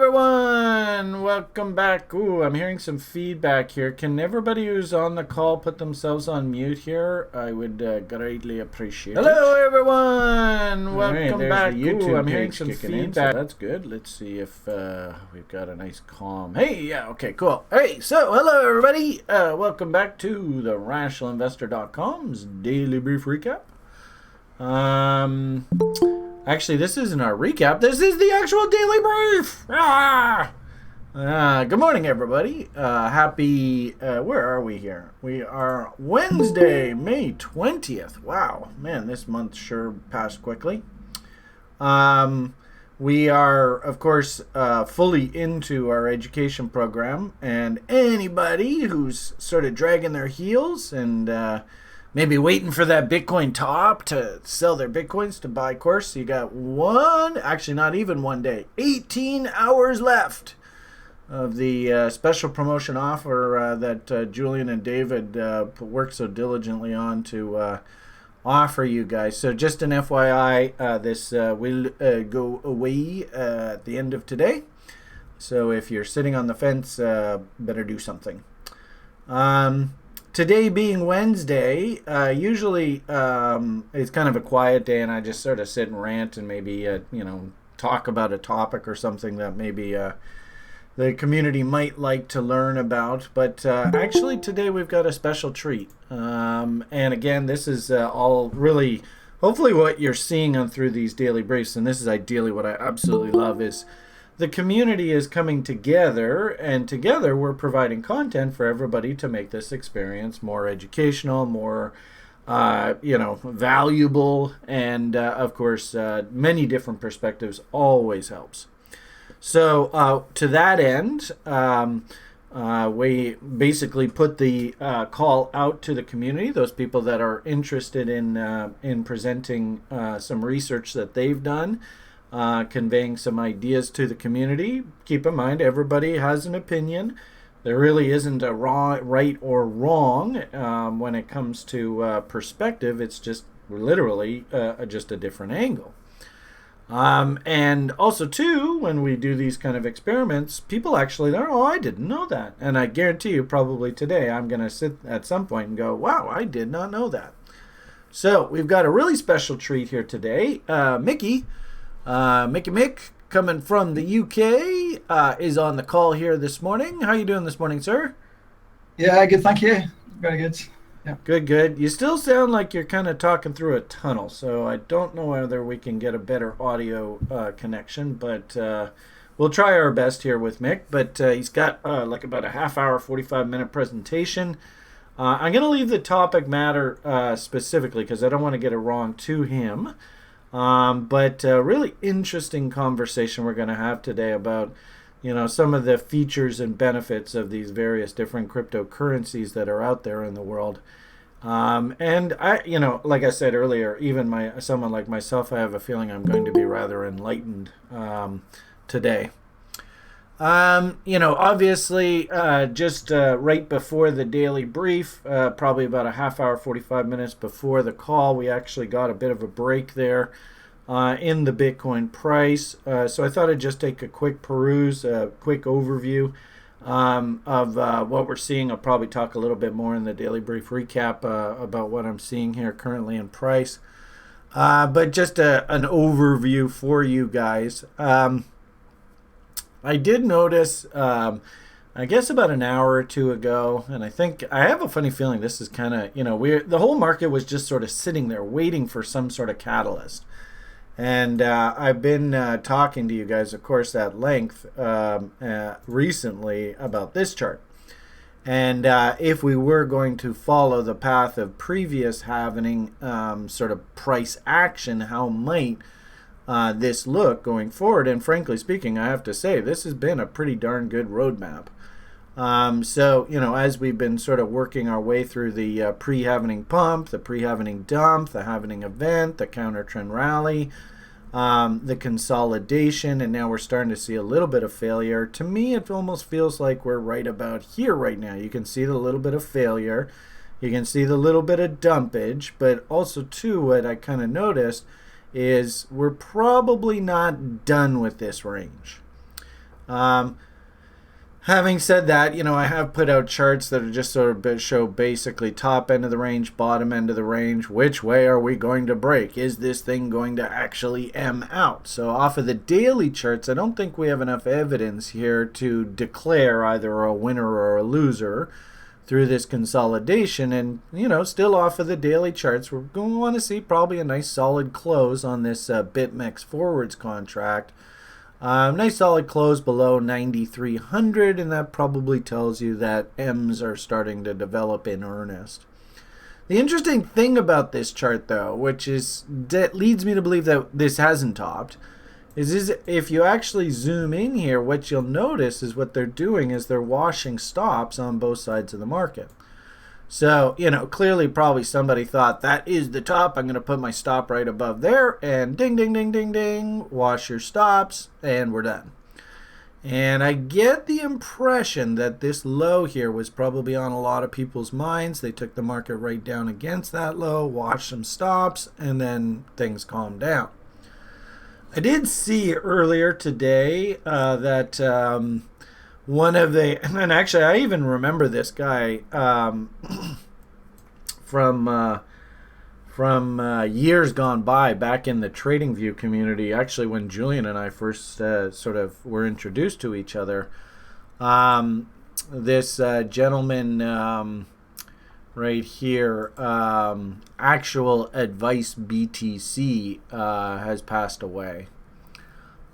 everyone! Welcome back. Ooh, I'm hearing some feedback here. Can everybody who's on the call put themselves on mute here? I would greatly appreciate it. Hello, everyone! Welcome back. Ooh, I'm hearing some feedback. So that's good. Let's see if we've got a nice calm. Hey, yeah, okay, cool. Hey, so hello, everybody. Welcome back to the RationalInvestor.com's Daily Brief Recap. Actually, this isn't our recap. This is the actual daily brief. Good morning, everybody. Happy, where are we here? We are Wednesday, May 20th. Wow, man, this month sure passed quickly. We are, of course, fully into our education program. And anybody who's sort of dragging their heels and maybe waiting for that Bitcoin top to sell their Bitcoins to buy course. You got actually not even one day, 18 hours left of the special promotion offer that Julian and David worked so diligently on to offer you guys. So just an FYI, this will go away at the end of today. So if you're sitting on the fence, better do something. Today being Wednesday, usually it's kind of a quiet day, and I just sort of sit and rant and maybe talk about a topic or something that maybe the community might like to learn about. But actually today we've got a special treat, and again, this is all really hopefully what you're seeing on through these daily briefs, and this is ideally what I absolutely love is the community is coming together, and together we're providing content for everybody to make this experience more educational, more valuable, and of course many different perspectives always helps. So to that end, we basically put the call out to the community, those people that are interested in presenting some research that they've done, conveying some ideas to the community. Keep in mind, everybody has an opinion. There really isn't a right or wrong when it comes to perspective. It's just literally just a different angle. And also, too, when we do these kind of experiments, people actually learn, oh, I didn't know that. And I guarantee you probably today I'm going to sit at some point and go, wow, I did not know that. So we've got a really special treat here today. Mickey Mick, coming from the UK, is on the call here this morning. How are you doing this morning, sir? Yeah, good, thank you. Very good. Yeah. Good. You still sound like you're kind of talking through a tunnel, so I don't know whether we can get a better audio connection, but we'll try our best here with Mick. But he's got like about a half hour, 45-minute presentation. I'm going to leave the topic matter specifically because I don't want to get it wrong to him. But a really interesting conversation we're going to have today about, some of the features and benefits of these various different cryptocurrencies that are out there in the world. And I, like I said earlier, even someone like myself, I have a feeling I'm going to be rather enlightened today. Obviously, just right before the daily brief, probably about a half hour, 45 minutes before the call, we actually got a bit of a break there in the Bitcoin price. So I thought I'd just take a quick peruse, a quick overview of what we're seeing. I'll probably talk a little bit more in the daily brief recap about what I'm seeing here currently in price. But just an overview for you guys. I did notice, I guess about an hour or two ago, and I have a funny feeling this is kind of, the whole market was just sort of sitting there waiting for some sort of catalyst. And I've been talking to you guys, of course, at length recently about this chart. And if we were going to follow the path of previous halvening sort of price action, how might this look going forward? And frankly speaking, I have to say this has been a pretty darn good roadmap. So as we've been sort of working our way through the pre-halvening pump, the pre-halvening dump, the halvening event, the counter trend rally, the consolidation, and now we're starting to see a little bit of failure. To me, it almost feels like we're right about here right now. You can see the little bit of failure, you can see the little bit of dumpage, but also too, what I kind of noticed is we're probably not done with this range. Um, Having said that, I have put out charts that are just sort of show basically top end of the range, bottom end of the range. Which way are we going to break? Is this thing going to actually M out? So off of the daily charts, I don't think we have enough evidence here to declare either a winner or a loser through this consolidation. And, still off of the daily charts, we're going to want to see probably a nice solid close on this BitMEX forwards contract. Nice solid close below 9,300, and that probably tells you that M's are starting to develop in earnest. The interesting thing about this chart, though, which that leads me to believe that this hasn't topped, is if you actually zoom in here, what you'll notice is what they're doing is they're washing stops on both sides of the market. So, clearly probably somebody thought that is the top. I'm going to put my stop right above there, and ding, ding, ding, ding, ding, wash your stops, and we're done. And I get the impression that this low here was probably on a lot of people's minds. They took the market right down against that low, washed some stops, and then things calmed down. I did see earlier today that one of the, and actually I even remember this guy from years gone by, back in the TradingView community, actually when Julian and I first sort of were introduced to each other. This gentleman right here, Actual Advice BTC, has passed away.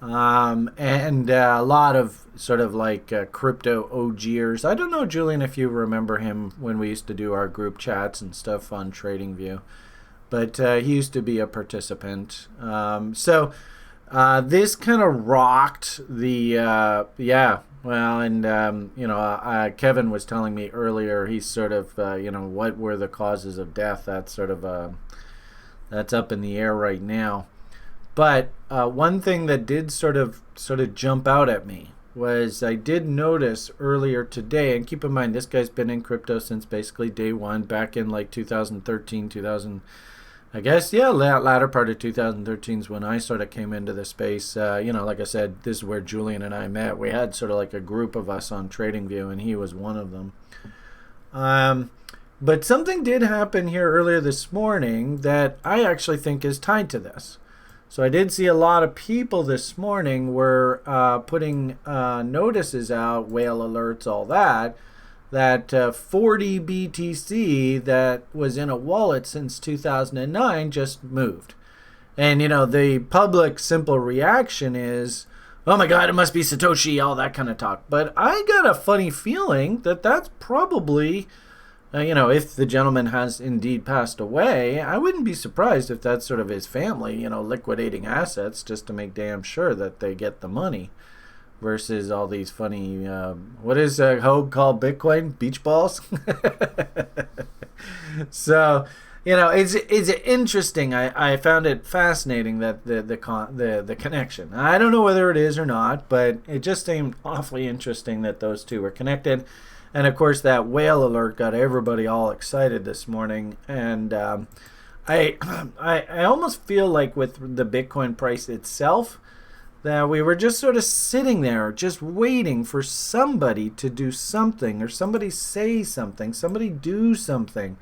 And a lot of sort of like crypto OGers. I don't know, Julian, if you remember him when we used to do our group chats and stuff on TradingView, but he used to be a participant. So this kind of rocked the Kevin was telling me earlier, he's sort of what were the causes of death? That's sort of that's up in the air right now. But one thing that did sort of jump out at me was I did notice earlier today, and keep in mind this guy's been in crypto since basically day one, back in like 2013, latter part of 2013 is when I sort of came into the space. Like I said, this is where Julian and I met. We had sort of like a group of us on TradingView, and he was one of them. But something did happen here earlier this morning that I actually think is tied to this. So I did see a lot of people this morning were putting notices out, whale alerts, all that 40 BTC that was in a wallet since 2009 just moved. And, the public simple reaction is, oh my God, it must be Satoshi, all that kind of talk. But I got a funny feeling that that's probably... if the gentleman has indeed passed away, I wouldn't be surprised if that's sort of his family, liquidating assets just to make damn sure that they get the money, versus all these funny, what is Hogue called Bitcoin? Beach balls? So, it's interesting. I found it fascinating that the connection. I don't know whether it is or not, but it just seemed awfully interesting that those two were connected. And of course, that whale alert got everybody all excited this morning. And I almost feel like with the Bitcoin price itself, that we were just sort of sitting there, just waiting for somebody to do something, or somebody say something, somebody do something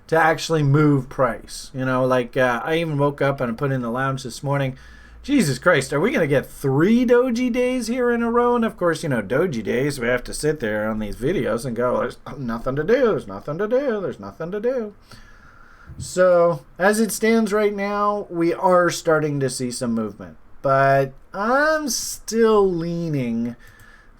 to actually move price. I even woke up and I put in the lounge this morning, Jesus Christ, are we going to get 3 doji days here in a row? And of course, doji days, we have to sit there on these videos and go, there's nothing to do, there's nothing to do, there's nothing to do. So, as it stands right now, we are starting to see some movement. But I'm still leaning,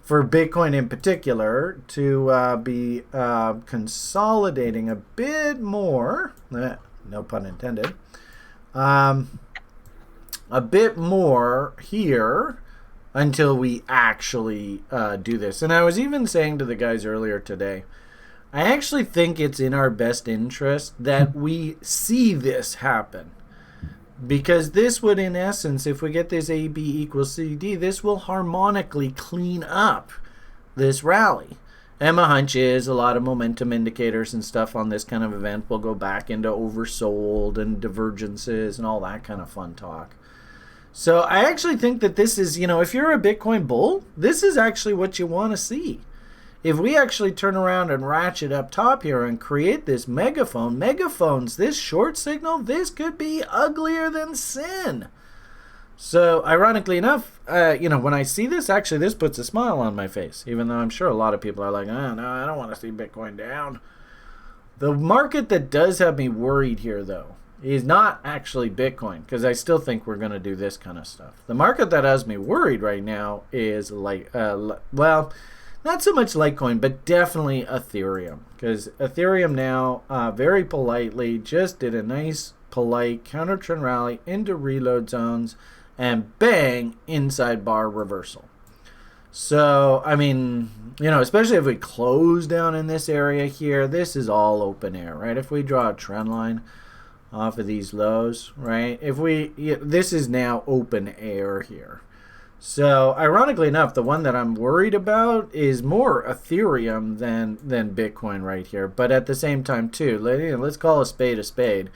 for Bitcoin in particular, to be consolidating a bit more, no pun intended, a bit more here until we actually do this. And I was even saying to the guys earlier today, I actually think it's in our best interest that we see this happen. Because this would, in essence, if we get this AB equals CD, this will harmonically clean up this rally. And my hunch is a lot of momentum indicators and stuff on this kind of event will go back into oversold and divergences and all that kind of fun talk. So I actually think that this is, if you're a Bitcoin bull, this is actually what you want to see. If we actually turn around and ratchet up top here and create this megaphones, this short signal, this could be uglier than sin. So ironically enough, when I see this, actually this puts a smile on my face, even though I'm sure a lot of people are like, oh, no, I don't want to see Bitcoin down. The market that does have me worried here, though, is not actually Bitcoin, because I still think we're going to do this kind of stuff. The market that has me worried right now is not so much Litecoin, but definitely Ethereum. Because Ethereum now, very politely, just did a nice, polite counter-trend rally into reload zones and bang, inside bar reversal. So, I mean, especially if we close down in this area here, this is all open air, right? If we draw a trend line off of these lows, right? This is now open air here. So, ironically enough, the one that I'm worried about is more Ethereum than Bitcoin right here. But at the same time, too, let's call a spade a spade.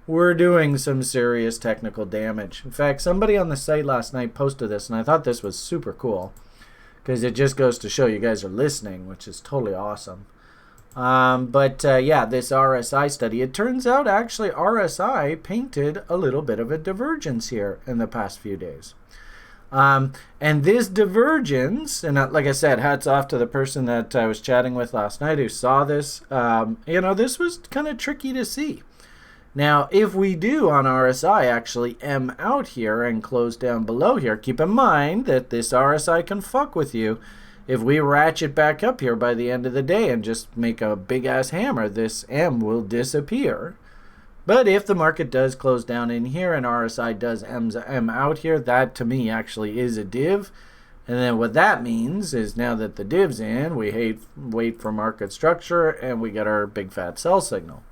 We're doing some serious technical damage. In fact, somebody on the site last night posted this, and I thought this was super cool because it just goes to show you guys are listening, which is totally awesome. This RSI study, it turns out actually RSI painted a little bit of a divergence here in the past few days. And this divergence, and like I said, hats off to the person that I was chatting with last night who saw this. This was kind of tricky to see. Now, if we do on RSI actually M out here and close down below here, keep in mind that this RSI can fuck with you. If we ratchet back up here by the end of the day and just make a big ass hammer, this M will disappear. But if the market does close down in here and RSI does M out here, that to me actually is a div. And then what that means is now that the div's in, we wait for market structure and we get our big fat sell signal.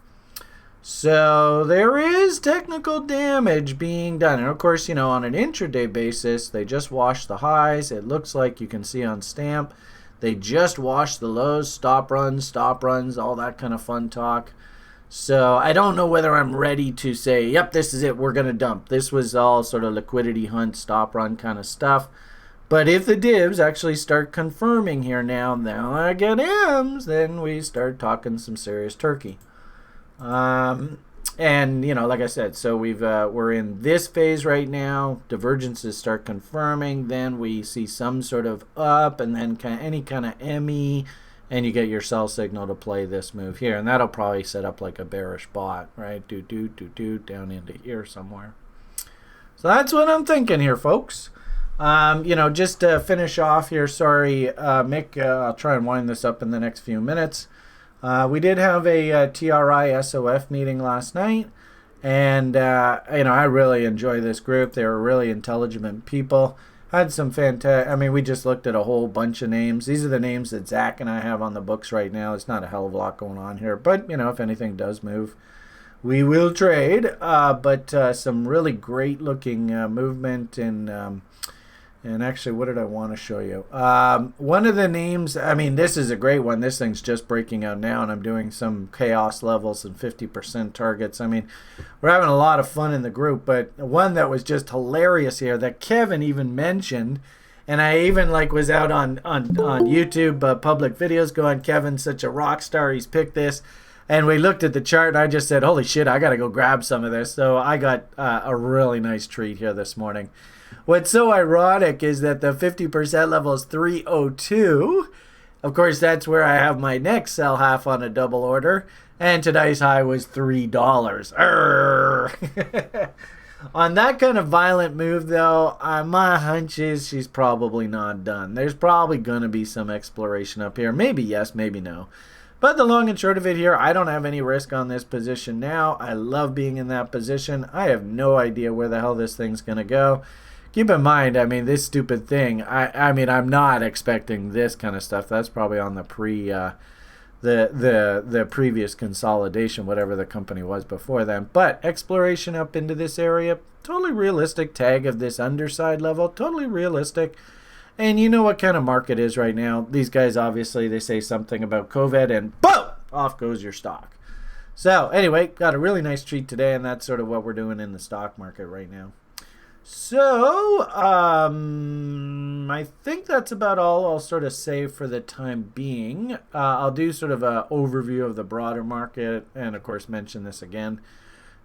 So there is technical damage being done. And of course, on an intraday basis, they just washed the highs. It looks like you can see on Stamp, they just washed the lows, stop runs, all that kind of fun talk. So I don't know whether I'm ready to say, yep, this is it, we're going to dump. This was all sort of liquidity hunt, stop run kind of stuff. But if the divs actually start confirming here now I get M's, then we start talking some serious turkey. Like I said, so we're in this phase right now. Divergences start confirming. Then we see some sort of up and then any kind of ME. And you get your sell signal to play this move here. And that'll probably set up like a bearish bot, right? Down into here somewhere. So that's what I'm thinking here, folks. Just to finish off here, sorry, Mick, I'll try and wind this up in the next few minutes. We did have a TRI SOF meeting last night. And, I really enjoy this group. They were really intelligent people. Had some fantastic, we just looked at a whole bunch of names. These are the names that Zach and I have on the books right now. It's not a hell of a lot going on here. But, if anything does move, we will trade. But some really great looking movement and actually, what did I want to show you? One of the names, this is a great one. This thing's just breaking out now, and I'm doing some chaos levels and 50% targets. We're having a lot of fun in the group, but one that was just hilarious here that Kevin even mentioned, and I even was out on YouTube public videos going, Kevin's such a rock star, he's picked this. And we looked at the chart, and I just said, holy shit, I got to go grab some of this. So I got a really nice treat here this morning. What's so ironic is that the 50% level is 302. Of course, that's where I have my next sell half on a double order. And today's high was $3. On that kind of violent move, though, my hunch is she's probably not done. There's probably going to be some exploration up here. Maybe yes, maybe no. But the long and short of it here, I don't have any risk on this position now. I love being in that position. I have no idea where the hell this thing's going to go. Keep in mind, this stupid thing, I'm not expecting this kind of stuff. That's probably on the the previous consolidation, whatever the company was before then. But exploration up into this area, totally realistic. Tag of this underside level, totally realistic. And you know what kind of market is right now. These guys, obviously, they say something about COVID and boom, off goes your stock. So anyway, got a really nice treat today, and that's sort of what we're doing in the stock market right now. So, I think that's about all I'll sort of say for the time being. I'll do sort of an overview of the broader market and, of course, mention this again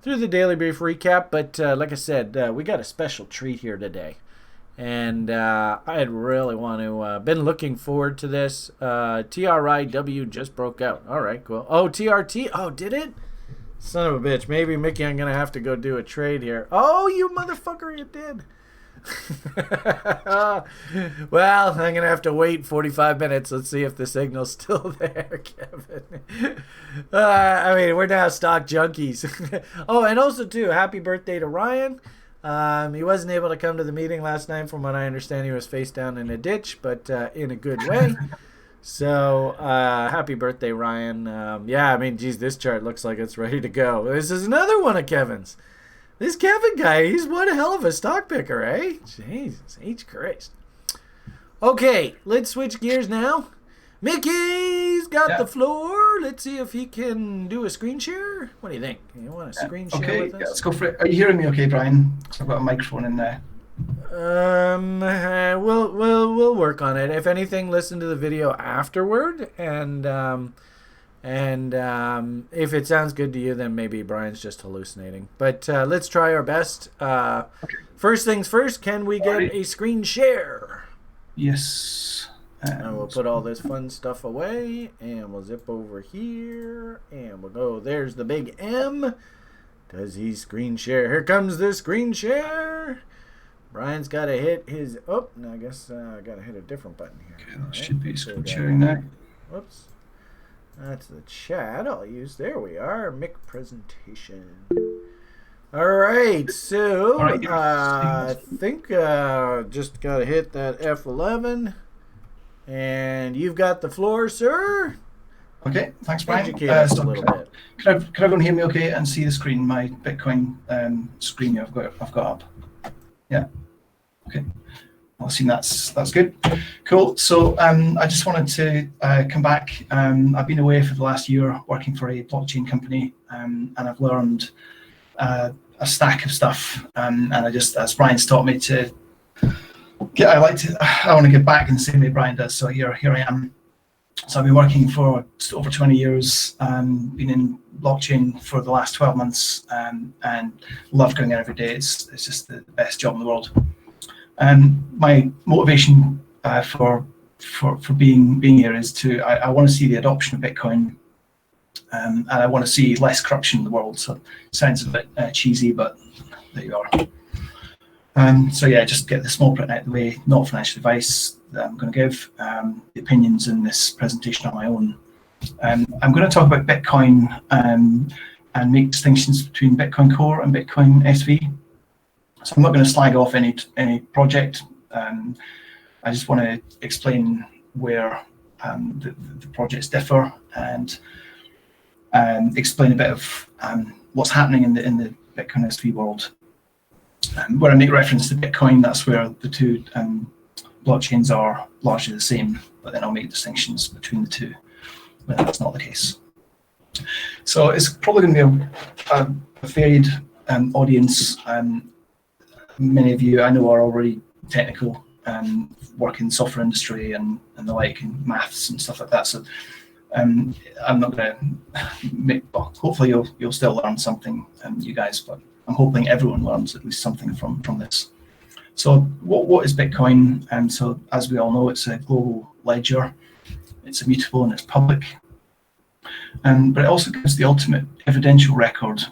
through the Daily Brief recap. But like I said, we got a special treat here today. And I really want to, been looking forward to this. TRIW just broke out. All right, cool. Oh, TRT. Oh, did it? Son of a bitch. Maybe, Mickey, I'm going to have to go do a trade here. Oh, you motherfucker, you did. Well, I'm going to have to wait 45 minutes. Let's see if the signal's still there, Kevin. I mean, we're now stock junkies. Oh, and also, too, happy birthday to Ryan. He wasn't able to come to the meeting last night. From what I understand, he was face down in a ditch, but in a good way. So, happy birthday, Ryan. Yeah, I mean, geez, this chart looks like it's ready to go. This is another one of Kevin's. This Kevin guy, he's one hell of a stock picker, eh? Jesus H. Christ. Okay, let's switch gears now. Mickey's got the floor. Let's see if he can do a screen share. What do you think? You want a screen share with us? Okay, let's go for it. Are you hearing me okay, Brian? I've got a microphone in there. We'll work on it. If anything, listen to the video afterward, and if it sounds good to you, then maybe Brian's just hallucinating. But let's try our best. Okay. First things first, can we get a screen share? Yes. And we'll put all this fun stuff away, and we'll zip over here, and we'll go. There's the big M. Does he screen share? Here comes the screen share. Brian's got to hit his... Oh, no, I guess I got to hit a different button here. Okay, that should be screen sharing now. Whoops. That's the chat I'll use. There we are. Mick presentation. All right. So, I think just got to hit that F11. And you've got the floor, sir. Okay, thanks, Brian. Educate us a little bit. Can everyone hear me okay and see the screen, my Bitcoin screen I've got up? Yeah. Okay. Well, I assume that's good. Cool. So I just wanted to come back. I've been away for the last year working for a blockchain company, and I've learned a stack of stuff. And I just, as Brian's taught me to get, I want to give back in the same way Brian does. So here I am. So I've been working for over 20 years, been in blockchain for the last 12 months, and love going in every day. It's just the best job in the world. My motivation for being here is I want to see the adoption of Bitcoin, and I want to see less corruption in the world. So it sounds a bit cheesy, but there you are. So yeah, just get the small print out of the way, not financial advice that I'm going to give. The opinions in this presentation are my own. I'm going to talk about Bitcoin and make distinctions between Bitcoin Core and Bitcoin SV. So I'm not going to slag off any project. I just want to explain where the projects differ and explain a bit of what's happening in the Bitcoin SV world. Where I make reference to Bitcoin, that's where the two blockchains are largely the same, but then I'll make distinctions between the two when that's not the case. So it's probably going to be a varied audience. Many of you I know are already technical, work in the software industry and the like, and maths and stuff like that. So I'm not going to make, well, hopefully you'll still learn something, you guys, but I'm hoping everyone learns at least something from this. So what is Bitcoin? So as we all know, it's a global ledger. It's immutable and it's public. But it also gives the ultimate evidential record.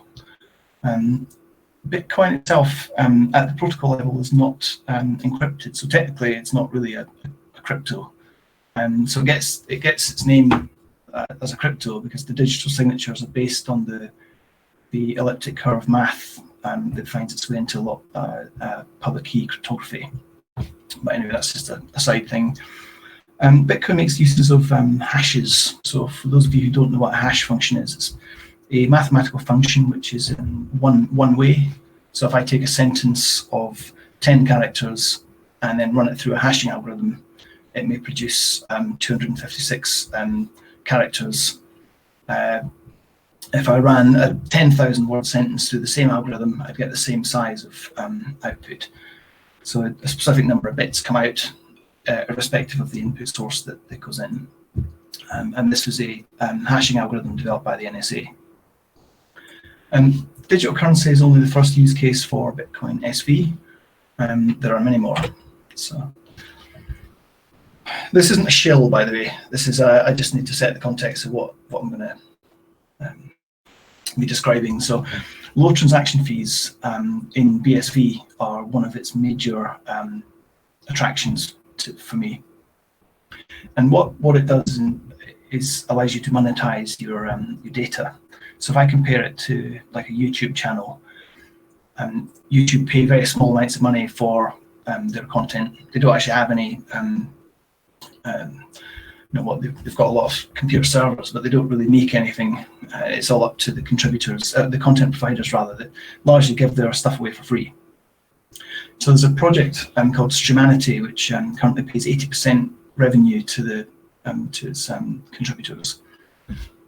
Bitcoin itself at the protocol level is not encrypted. So technically it's not really a crypto. So it gets its name as a crypto because the digital signatures are based on the elliptic curve math that finds its way into public key cryptography. But anyway, that's just a side thing. Bitcoin makes uses of hashes. So for those of you who don't know what a hash function is, it's a mathematical function which is in one way. So if I take a sentence of 10 characters and then run it through a hashing algorithm, it may produce 256 characters if I ran a 10,000 word sentence through the same algorithm, I'd get the same size of output. So a specific number of bits come out irrespective of the input source that goes in. And this was a hashing algorithm developed by the NSA. Digital currency is only the first use case for Bitcoin SV. There are many more. So this isn't a shill, by the way. This is I just need to set the context of what I'm going to be describing. So low transaction fees in BSV are one of its major attractions for me. And what it does is allows you to monetize your data. So if I compare it to like a YouTube channel, YouTube pay very small amounts of money for their content. They don't actually have any, they've got a lot of computer servers, but they don't really make anything. It's all up to the contributors, the content providers rather, that largely give their stuff away for free. So there's a project called Streamanity, which currently pays 80% revenue to its contributors.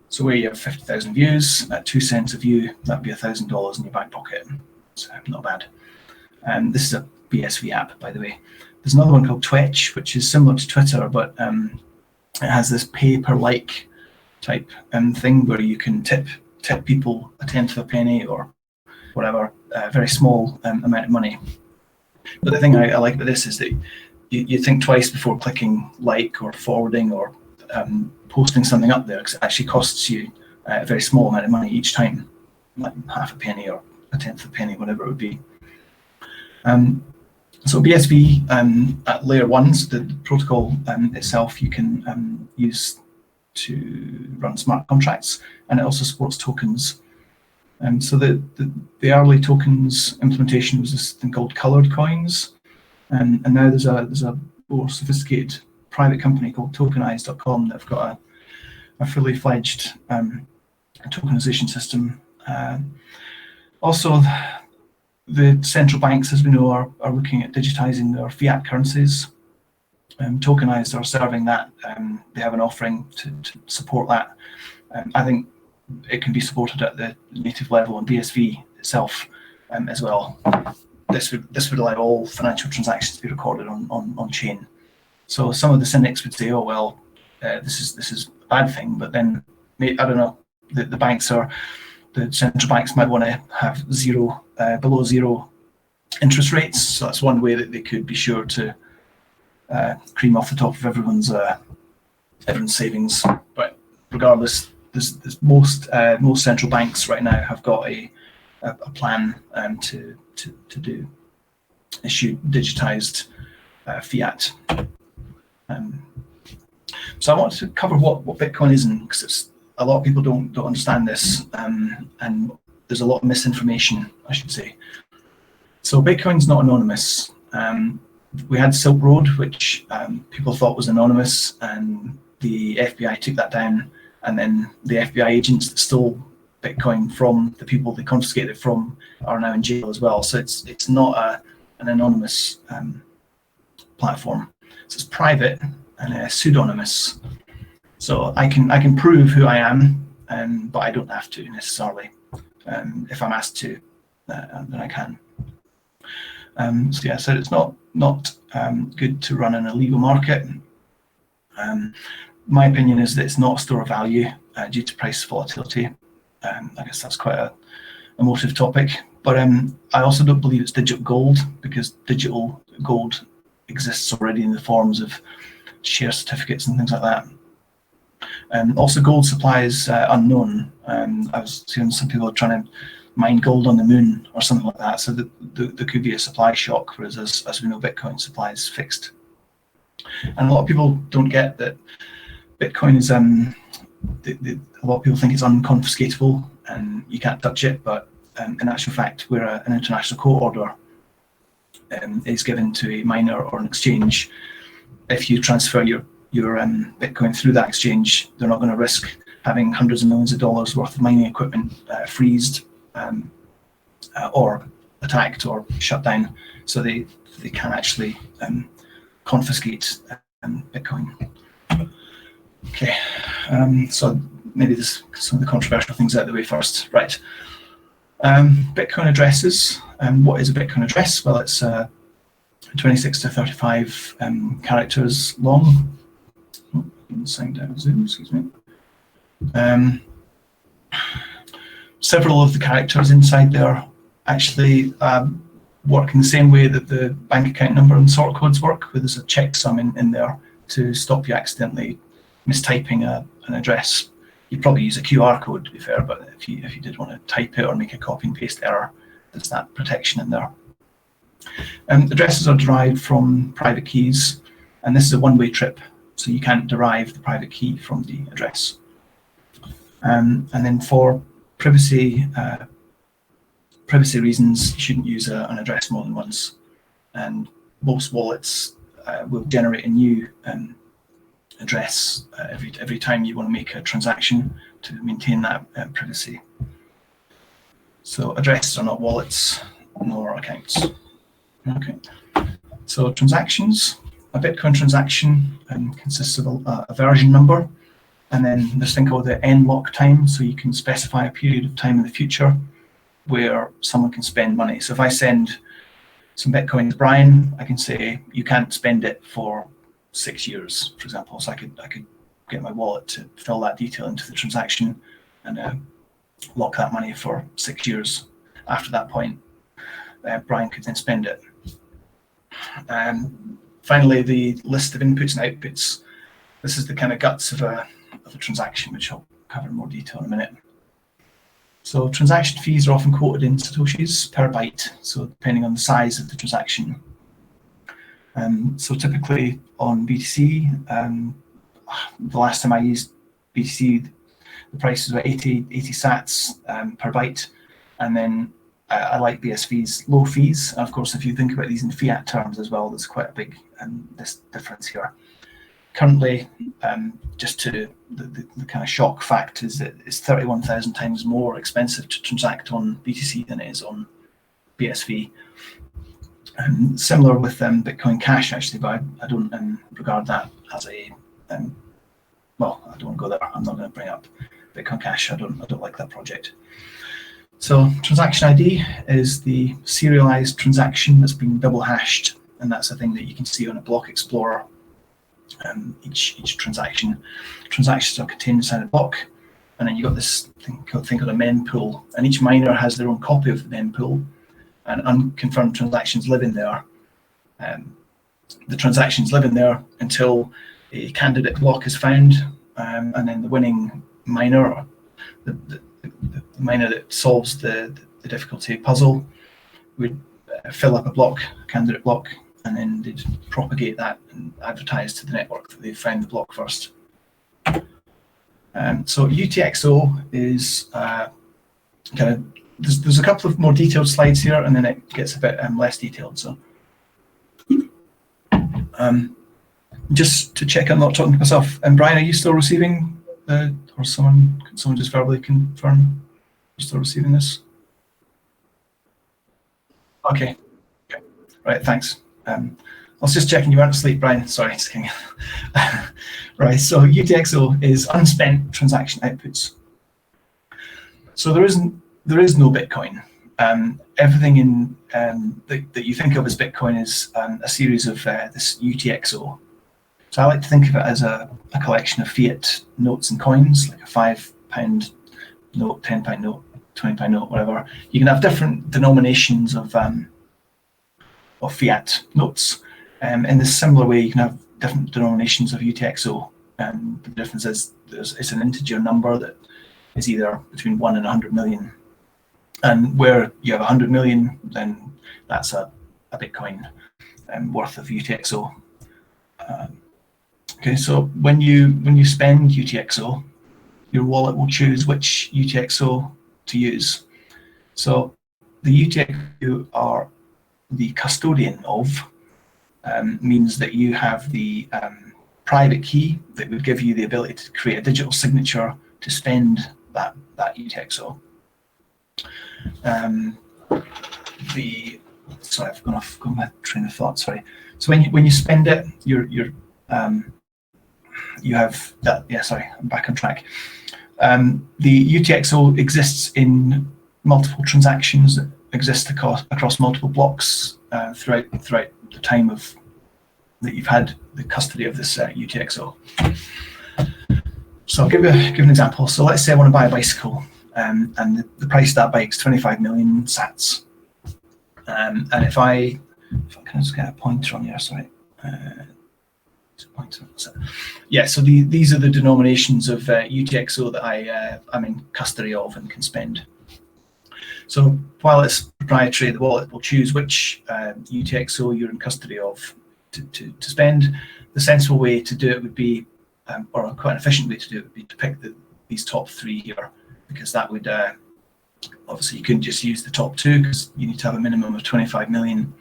So where you have 50,000 views at 2 cents a view, that'd be $1,000 in your back pocket. So not bad. This is a BSV app, by the way. There's another one called Twitch, which is similar to Twitter, but it has this pay per like type thing where you can tip people a tenth of a penny or whatever, a very small amount of money. But the thing I like about this is that you think twice before clicking like or forwarding or posting something up there, because it actually costs you a very small amount of money each time, like half a penny or a tenth of a penny, whatever it would be. So BSV at layer 1, so the protocol itself, you can use to run smart contracts, and it also supports tokens. So the early tokens implementation was this thing called colored coins, and now there's a more sophisticated private company called Tokenize.com that have got a fully fledged tokenization system. Also, the central banks, as we know, are looking at digitizing their fiat currencies. Tokenize are serving that. They have an offering to support that. I think it can be supported at the native level on BSV itself as well. This would allow all financial transactions to be recorded on chain. So some of the cynics would say, oh well, this is a bad thing, but then I don't know. The central banks might want to have below zero interest rates. So that's one way that they could be sure to cream off the top of everyone's savings. But regardless, most central banks right now have got a plan to issue digitized fiat. So I want to cover what Bitcoin is, because a lot of people don't understand this, and there's a lot of misinformation, I should say. So Bitcoin's not anonymous. We had Silk Road, which people thought was anonymous, and the FBI took that down, and then the FBI agents that stole Bitcoin from the people they confiscated it from are now in jail as well. So it's not an anonymous platform. So it's private and pseudonymous. So I can prove who I am, but I don't have to necessarily. If I'm asked to, then I can. So it's not good to run an illegal market. My opinion is that it's not a store of value due to price volatility. I guess that's quite a emotive topic. But I also don't believe it's digital gold, because digital gold exists already in the forms of share certificates and things like that. Also, gold supply is unknown. I was seeing some people trying to mine gold on the moon or something like that. So there could be a supply shock, whereas as we know, Bitcoin supply is fixed. And a lot of people don't get that Bitcoin is, a lot of people think it's unconfiscatable and you can't touch it, but in actual fact, where an international court order is given to a miner or an exchange, if you transfer your Bitcoin through that exchange, they're not going to risk having hundreds of millions of dollars worth of mining equipment freezed or attacked or shut down. So they can actually confiscate Bitcoin. Okay, so maybe there's some of the controversial things out of the way first. Right. Bitcoin addresses. What is a Bitcoin address? Well, it's 26 to 35 characters long. Oh, sign down Zoom, excuse me. Several of the characters inside there actually work in the same way that the bank account number and sort codes work, where there's a checksum in there to stop you accidentally mistyping an address. You'd probably use a QR code, to be fair, but if you did want to type it or make a copy and paste error, there's that protection in there. Addresses are derived from private keys, and this is a one-way trip, so you can't derive the private key from the address. And then for privacy reasons, you shouldn't use an address more than once. And most wallets will generate a new address every time you want to make a transaction to maintain that privacy. So addresses are not wallets nor accounts. Okay. So transactions. A Bitcoin transaction consists of a version number, and then this thing called the end lock time. So you can specify a period of time in the future where someone can spend money. So if I send some Bitcoin to Brian, I can say you can't spend it for 6 years, for example. So I could get my wallet to fill that detail into the transaction and lock that money for 6 years. After that point, Brian could then spend it. Finally, the list of inputs and outputs. This is the kind of guts of a transaction, which I'll cover in more detail in a minute. So transaction fees are often quoted in Satoshis per byte, so depending on the size of the transaction. So typically on BTC, the last time I used BTC, the price was about 80 sats per byte. And then I like BSV's low fees. And of course, if you think about these in fiat terms as well, there's quite a big this difference here. Currently, just to the kind of shock fact is that it's 31,000 times more expensive to transact on BTC than it is on BSV. Similar with Bitcoin Cash, actually, but I don't regard that as a well, I don't want to go there. I'm not going to bring up Bitcoin Cash. I don't like that project. So transaction ID is the serialized transaction that's been double hashed, and that's a thing that you can see on a block explorer. Each transactions are contained inside a block, and then you got this thing called a mempool, and each miner has their own copy of the mempool, and unconfirmed transactions live in there. The transactions live in there until a candidate block is found, and then the winning miner, or the miner that solves the difficulty puzzle, would fill up a candidate block, and then they'd propagate that and advertise to the network that they've found the block first. So UTXO is there's a couple of more detailed slides here, and then it gets a bit less detailed. So just to check I'm not talking to myself. And Brian, are you still receiving or someone just verbally confirm you're still receiving this? Okay. Right, thanks. I was just checking you weren't asleep, Brian. Sorry, just kidding. Right, so UTXO is unspent transaction outputs. So there is no Bitcoin. Everything in that you think of as Bitcoin is a series of this UTXO. So I like to think of it as a collection of fiat notes and coins, like a £5 note, £10 note, £20 note, whatever. You can have different denominations of fiat notes. In this similar way, you can have different denominations of UTXO. The difference is it's an integer number that is either between 1 and 100 million. And where you have 100 million, then that's a Bitcoin worth of UTXO. Okay, so when you spend UTXO, your wallet will choose which UTXO to use. So the UTXO you are the custodian of means that you have the private key that would give you the ability to create a digital signature to spend that UTXO. Sorry, I've gone off my train of thought. Sorry. So when you spend it, you have that. Yeah, sorry, I'm back on track. The UTXO exists in multiple transactions that exist across multiple blocks throughout the time that you've had the custody of this UTXO. So I'll give an example. So let's say I want to buy a bicycle, and the price of that bike is 25 million sats. And if I can just get a pointer on here, sorry. Yeah, so these are the denominations of UTXO that I'm in custody of and can spend. So while it's proprietary, the wallet will choose which UTXO you're in custody of to spend. The sensible way to do it would be, or quite an efficient way to do it would be to pick these top three here, because that would, obviously you couldn't just use the top two because you need to have a minimum of 25 million.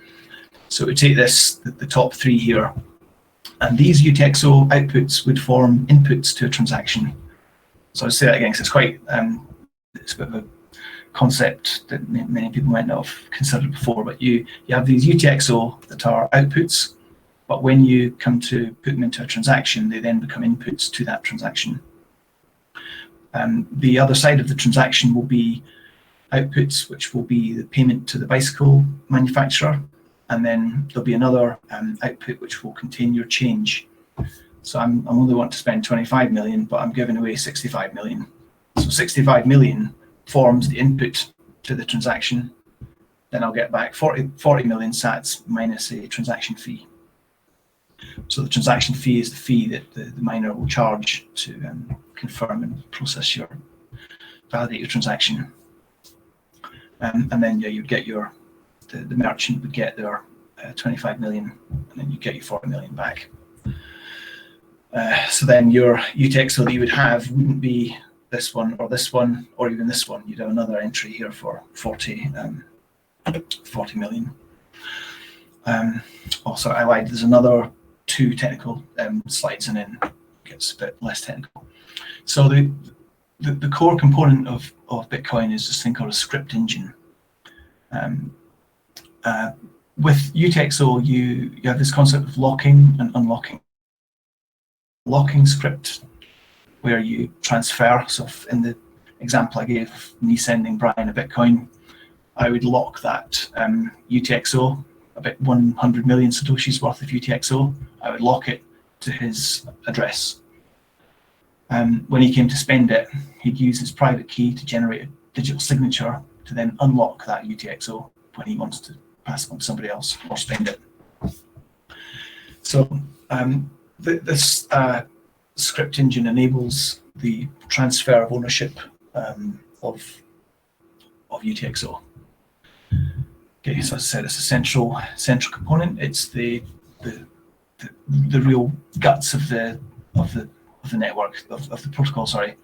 So it would take the top three here, and these UTXO outputs would form inputs to a transaction. So I'll say that again because it's quite, it's a bit of a concept that many people might not have considered before, but you have these UTXO that are outputs, but when you come to put them into a transaction, they then become inputs to that transaction. The other side of the transaction will be outputs, which will be the payment to the bicycle manufacturer, and then there'll be another output which will contain your change. So I'm only want to spend 25 million, but I'm giving away 65 million. So 65 million forms the input to the transaction. Then I'll get back 40 million sats minus a transaction fee. So the transaction fee is the fee that the miner will charge to confirm and validate your transaction. And then you'd get the merchant would get their 25 million, and then you get your 40 million back. So then your UTXO that you would have wouldn't be this one or even this one. You'd have another entry here for 40 million. Also, I lied. There's another two technical slides, and then it gets a bit less technical. So the core component of Bitcoin is this thing called a script engine. With UTXO, you have this concept of locking and unlocking. Locking script, where you transfer. So in the example I gave of me sending Brian a Bitcoin, I would lock that UTXO, about 100 million Satoshis worth of UTXO. I would lock it to his address. When he came to spend it, he'd use his private key to generate a digital signature to then unlock that UTXO when he wants to pass it on to somebody else or spend it. So this script engine enables the transfer of ownership of UTXO. Okay, so as I said, it's a central component. It's the real guts of the network of the protocol. Sorry.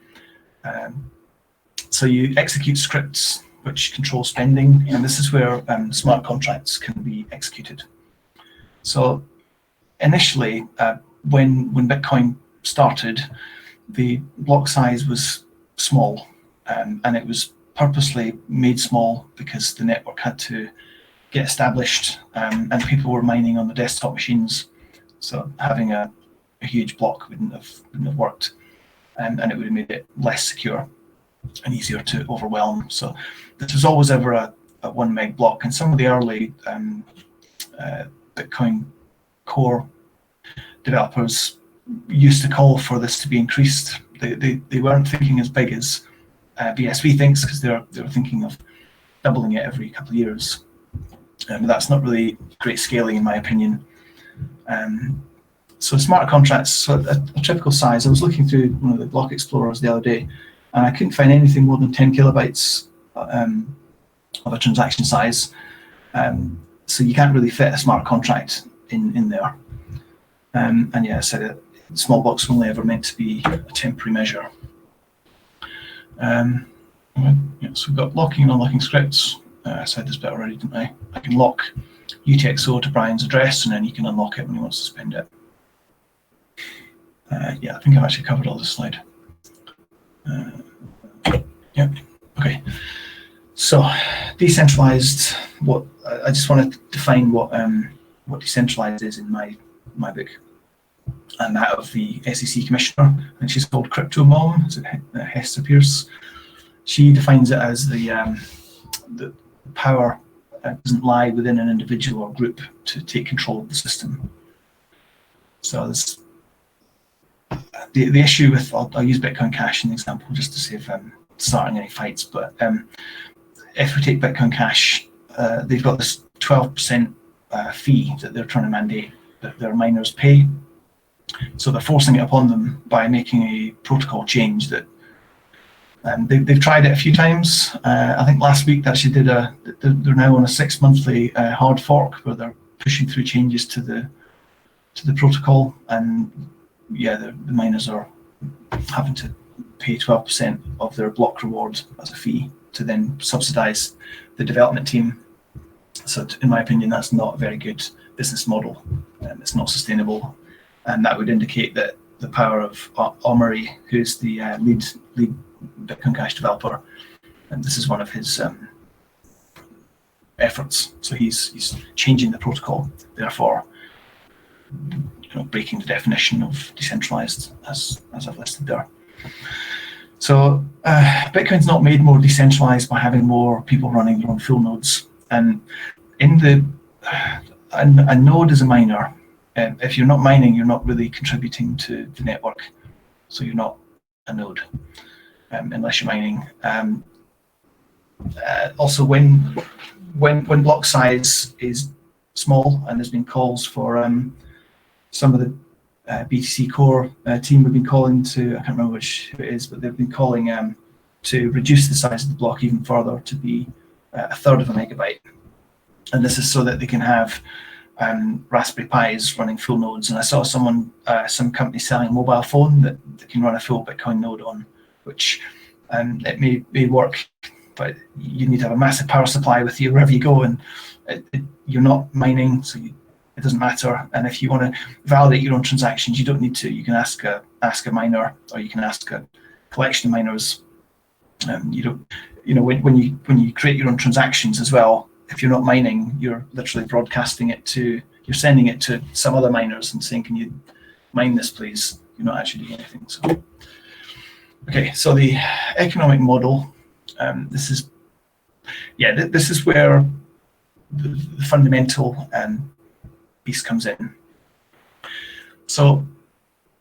So you execute scripts which control spending, and this is where smart contracts can be executed. So initially, when Bitcoin started, the block size was small, and it was purposely made small because the network had to get established, and people were mining on the desktop machines. So having a huge block wouldn't have worked, and it would have made it less secure and easier to overwhelm. So this was always ever a 1 meg block, and some of the early Bitcoin Core developers used to call for this to be increased. They weren't thinking as big as BSV thinks, because they were thinking of doubling it every couple of years. But that's not really great scaling, in my opinion. So smart contracts, so a typical size. I was looking through one of the block explorers the other day, and I couldn't find anything more than 10 kilobytes of a transaction size. So you can't really fit a smart contract in there. And yeah, I said it, small blocks were only ever meant to be a temporary measure. Yeah, so we've got locking and unlocking scripts. I said this bit already, didn't I? I can lock UTXO to Brian's address, and then he can unlock it when he wants to spend it. Yeah, I think I've actually covered all this slide. Yeah, okay. So decentralized. I just want to define what decentralized is in my book. and that of the SEC commissioner, and she's called Crypto Mom, is it Hester Pierce? She defines it as the power doesn't lie within an individual or group to take control of the system. So this, the issue with, I'll use Bitcoin Cash as an example just to save starting any fights, but if we take Bitcoin Cash, they've got this 12% fee that they're trying to mandate that their miners pay. So they're forcing it upon them by making a protocol change that they've tried it a few times. I think last week they actually did they're now on a 6-monthly hard fork where they're pushing through changes to the protocol, and yeah, the miners are having to pay 12% of their block reward as a fee to then subsidize the development team. So in my opinion, that's not a very good business model. It's not sustainable, and that would indicate that the power of Omri, who's the lead Bitcoin Cash developer, and this is one of his efforts. So he's changing the protocol, therefore, breaking the definition of decentralized as I've listed there. So Bitcoin's not made more decentralized by having more people running their own full nodes. And a node is a miner. If you're not mining, you're not really contributing to the network. So you're not a node unless you're mining. Also, when block size is small, and there's been calls for some of the BTC Core team have been calling to, I can't remember which it is, but they've been calling to reduce the size of the block even further to be a third of a megabyte. And this is so that they can have Raspberry Pis running full nodes. And I saw some company selling a mobile phone that can run a full Bitcoin node on, which it may work, but you need to have a massive power supply with you wherever you go, and you're not mining, so it doesn't matter. And if you want to validate your own transactions, you don't need to. You can ask a miner, or you can ask a collection of miners. When you create your own transactions as well, if you're not mining, you're literally broadcasting it you're sending it to some other miners and saying, can you mine this, please? You're not actually doing anything. So, okay, so the economic model, this is where the fundamental piece comes in. So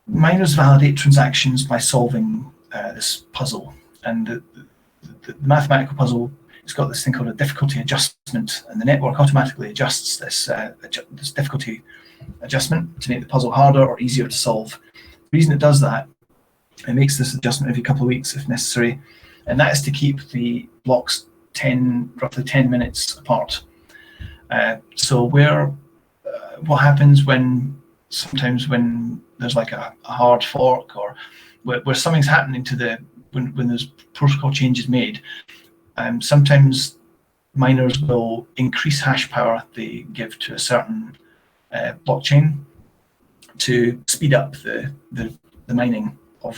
miners validate transactions by solving this puzzle, and the mathematical puzzle, it's got this thing called a difficulty adjustment, and the network automatically adjusts this difficulty adjustment to make the puzzle harder or easier to solve. The reason it does that, it makes this adjustment every couple of weeks if necessary, and that is to keep the blocks roughly 10 minutes apart. So what happens sometimes when there's like a hard fork, or where something's happening when there's protocol changes made, sometimes miners will increase hash power they give to a certain blockchain to speed up the mining or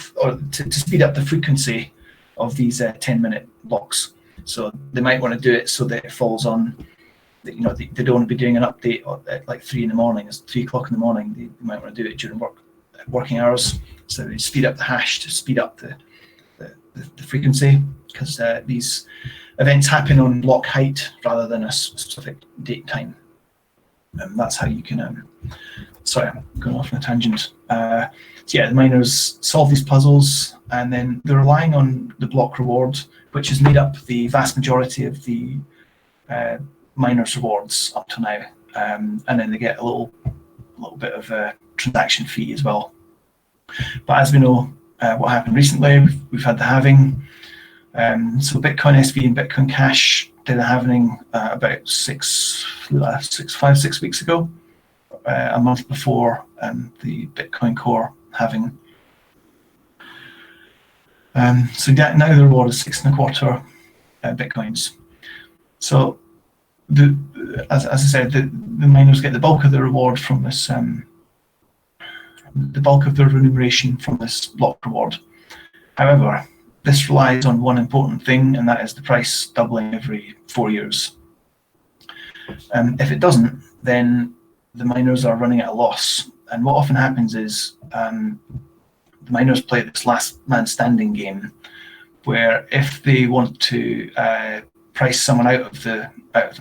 to speed up the frequency of these 10-minute blocks. So they might want to do it so that it falls on, they don't want to be doing an update at like 3 o'clock in the morning. They might want to do it during working hours. So they speed up the hash to speed up the frequency, because these events happen on block height rather than a specific date and time. That's how you can, sorry, I'm going off on a tangent. So yeah, the miners solve these puzzles, and then they're relying on the block reward, which has made up the vast majority of the miners' rewards up to now. And then they get a little bit of a transaction fee as well. But as we know, what happened recently, we've had the halving. So Bitcoin SV and Bitcoin Cash did a halving about 6 weeks ago, a month before the Bitcoin Core halving. So now the reward is 6.25 Bitcoins. So as I said, the miners get the bulk of the reward from this, the bulk of their remuneration from this block reward. However, this relies on one important thing, and that is the price doubling every 4 years. If it doesn't, then the miners are running at a loss, And what often happens is the miners play this last man standing game, where if they want to price someone out of the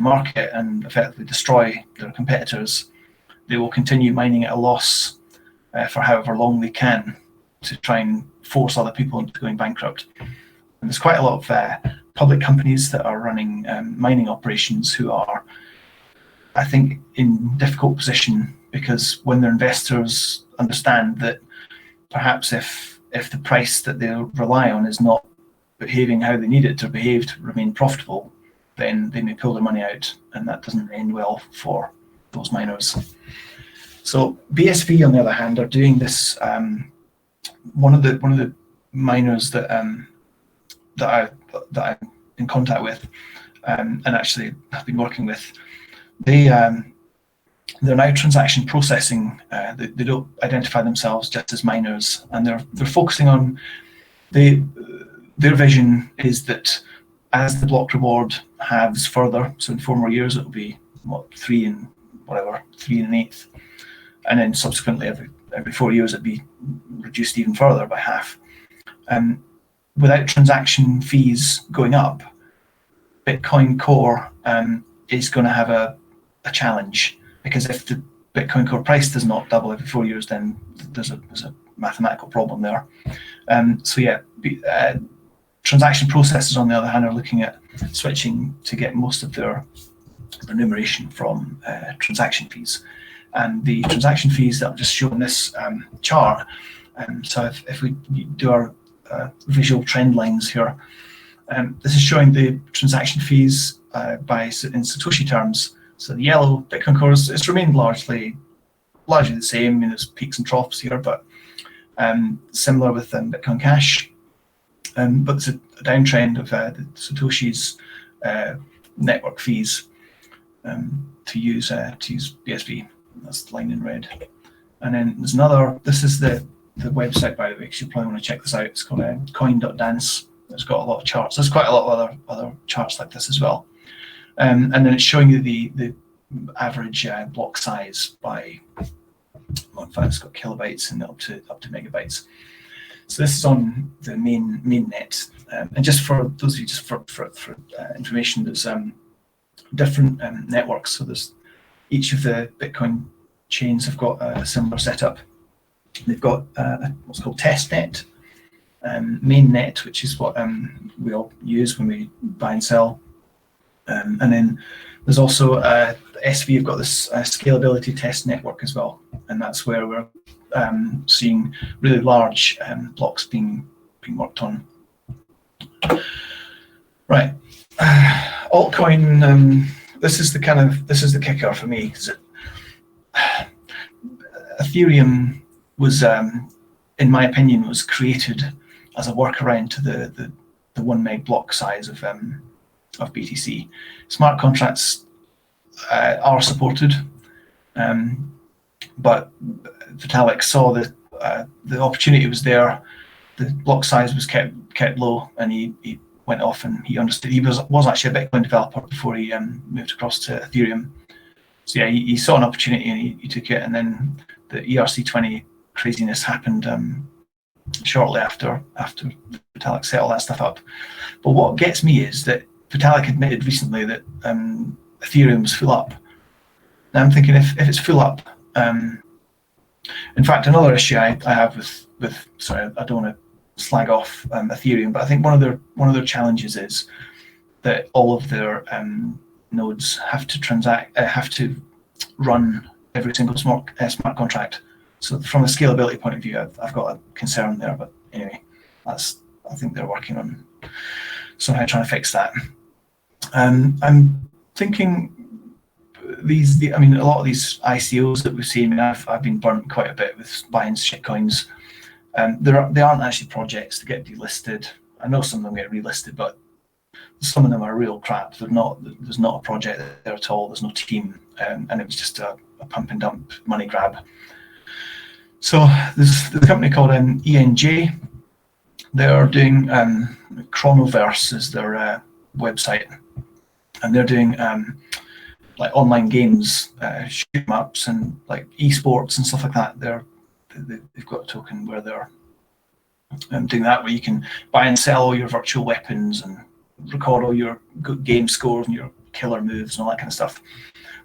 market and effectively destroy their competitors, they will continue mining at a loss for however long they can to try and force other people into going bankrupt. And there's quite a lot of public companies that are running mining operations who are, I think, in difficult position, because when their investors understand that perhaps if the price that they rely on is not behaving how they need it to behave to remain profitable, then they may pull their money out, and that doesn't end well for those miners. So BSV, on the other hand, are doing this. One of the miners that I'm in contact with, and actually have been working with, they're now transaction processing. They don't identify themselves just as miners, and they're focusing on their vision is that as the block reward halves further, so in 4 more years it'll be 3 and 1/8, and then subsequently every 4 years it'd be reduced even further by half. Without transaction fees going up, Bitcoin Core is going to have a challenge, because if the Bitcoin Core price does not double every 4 years, then there's a mathematical problem there. Transaction processors, on the other hand, are looking at switching to get most of their remuneration from transaction fees. And the transaction fees that I've just shown this chart, so if we do our visual trend lines here, this is showing the transaction fees in Satoshi terms. So the yellow Bitcoin Core it's remained largely the same. I mean, there's peaks and troughs here, but similar with Bitcoin Cash. But there's a downtrend of the Satoshi's network fees to use BSV. That's the line in red. And then there's another. This is the website, by the way, because you probably want to check this out. It's called coin.dance. It's got a lot of charts. There's quite a lot of other charts like this as well. And then it's showing you the average block size by, in fact, it's got kilobytes and up to megabytes. So this is on the mainnet. And just for those of you, just for information, there's different networks. So there's each of the Bitcoin chains have got a similar setup. They've got what's called testnet, mainnet, which is what we all use when we buy and sell. And then there's also SV have got this scalability test network as well, and that's where we're seeing really large blocks being worked on. Right, altcoin. This is the kicker for me. Ethereum was, in my opinion, was created as a workaround to the 1 meg block size of BTC. Smart contracts are supported, but Vitalik saw that the opportunity was there. The block size was kept low, and he went off and he understood. He was actually a Bitcoin developer before he moved across to Ethereum. So yeah, he saw an opportunity and he took it. And then the ERC20 craziness happened shortly after Vitalik set all that stuff up. But what gets me is that Vitalik admitted recently that Ethereum was full up. Now I'm thinking, if it's full up, in fact, another issue I have with sorry, I don't want to slag off Ethereum, but I think one of their challenges is that all of their nodes have to run every single smart contract. So from a scalability point of view, I've got a concern there. But anyway, I think they're working on somehow trying to fix that. I'm thinking a lot of these ICOs that we've seen. I've been burnt quite a bit with buying shitcoins. They aren't actually projects that get delisted. I know some of them get relisted, but some of them are real crap. There's not a project there at all. There's no team, and it was just a pump and dump money grab. So there's a company called ENJ. They're doing Chronoverse is their website, and they're doing like online games, shoot 'em ups, and like esports and stuff like that. They've got a token where they're doing that, where you can buy and sell all your virtual weapons and record all your good game scores and your killer moves and all that kind of stuff.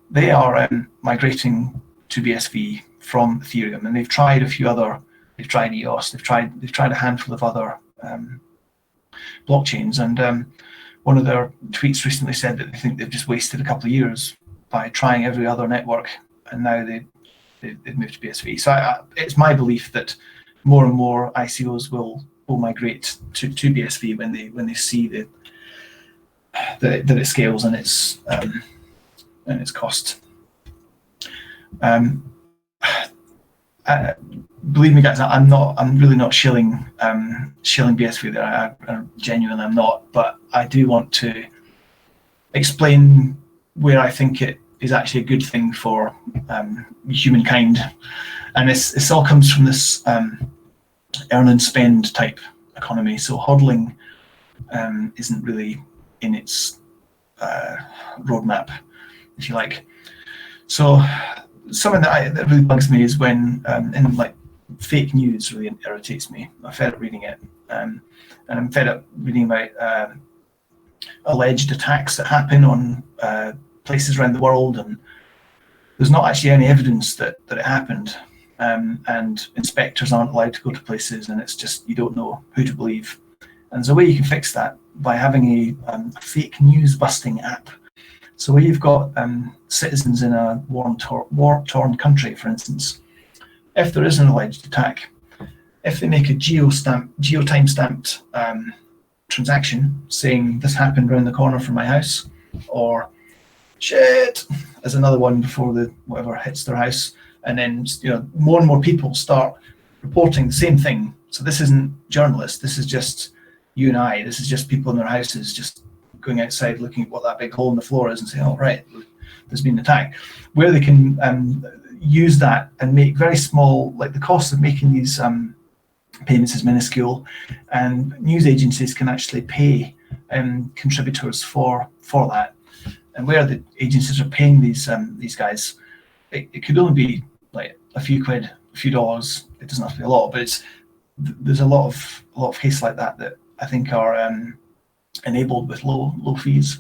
They are migrating to BSV from Ethereum, and they've tried a few other. They've tried EOS. They've tried a handful of other blockchains, and one of their tweets recently said that they think they've just wasted a couple of years by trying every other network, and now they've moved to BSV. So it's my belief that more and more ICOs will migrate to BSV when they see that it scales and its cost. Believe me, guys, I'm really not shilling BSV there. I genuinely am not, but I do want to explain where I think it is actually a good thing for humankind, and this all comes from this earn and spend type economy. So hodling isn't really in its roadmap, if you like. So something that really bugs me is when in like fake news really irritates me. I'm fed up reading it, and I'm fed up reading about alleged attacks that happen on places around the world, and there's not actually any evidence that it happened, and inspectors aren't allowed to go to places, and it's just you don't know who to believe. And there's a way you can fix that by having a fake news busting app. So where you've got citizens in a war-torn country, for instance, if there is an alleged attack, if they make a geo-time-stamped transaction saying this happened around the corner from my house, or shit, as another one before the whatever hits their house, and then more and more people start reporting the same thing. So this isn't journalists, this is just you and I, this is just people in their houses just going outside looking at what that big hole in the floor is and saying, oh right, there's been an attack. Where they can use that and make very small, like the cost of making these payments is minuscule, and news agencies can actually pay contributors for that. And where the agencies are paying these guys, it could only be like a few quid, a few dollars. It doesn't have to be a lot, but there's a lot of cases like that I think are enabled with low fees.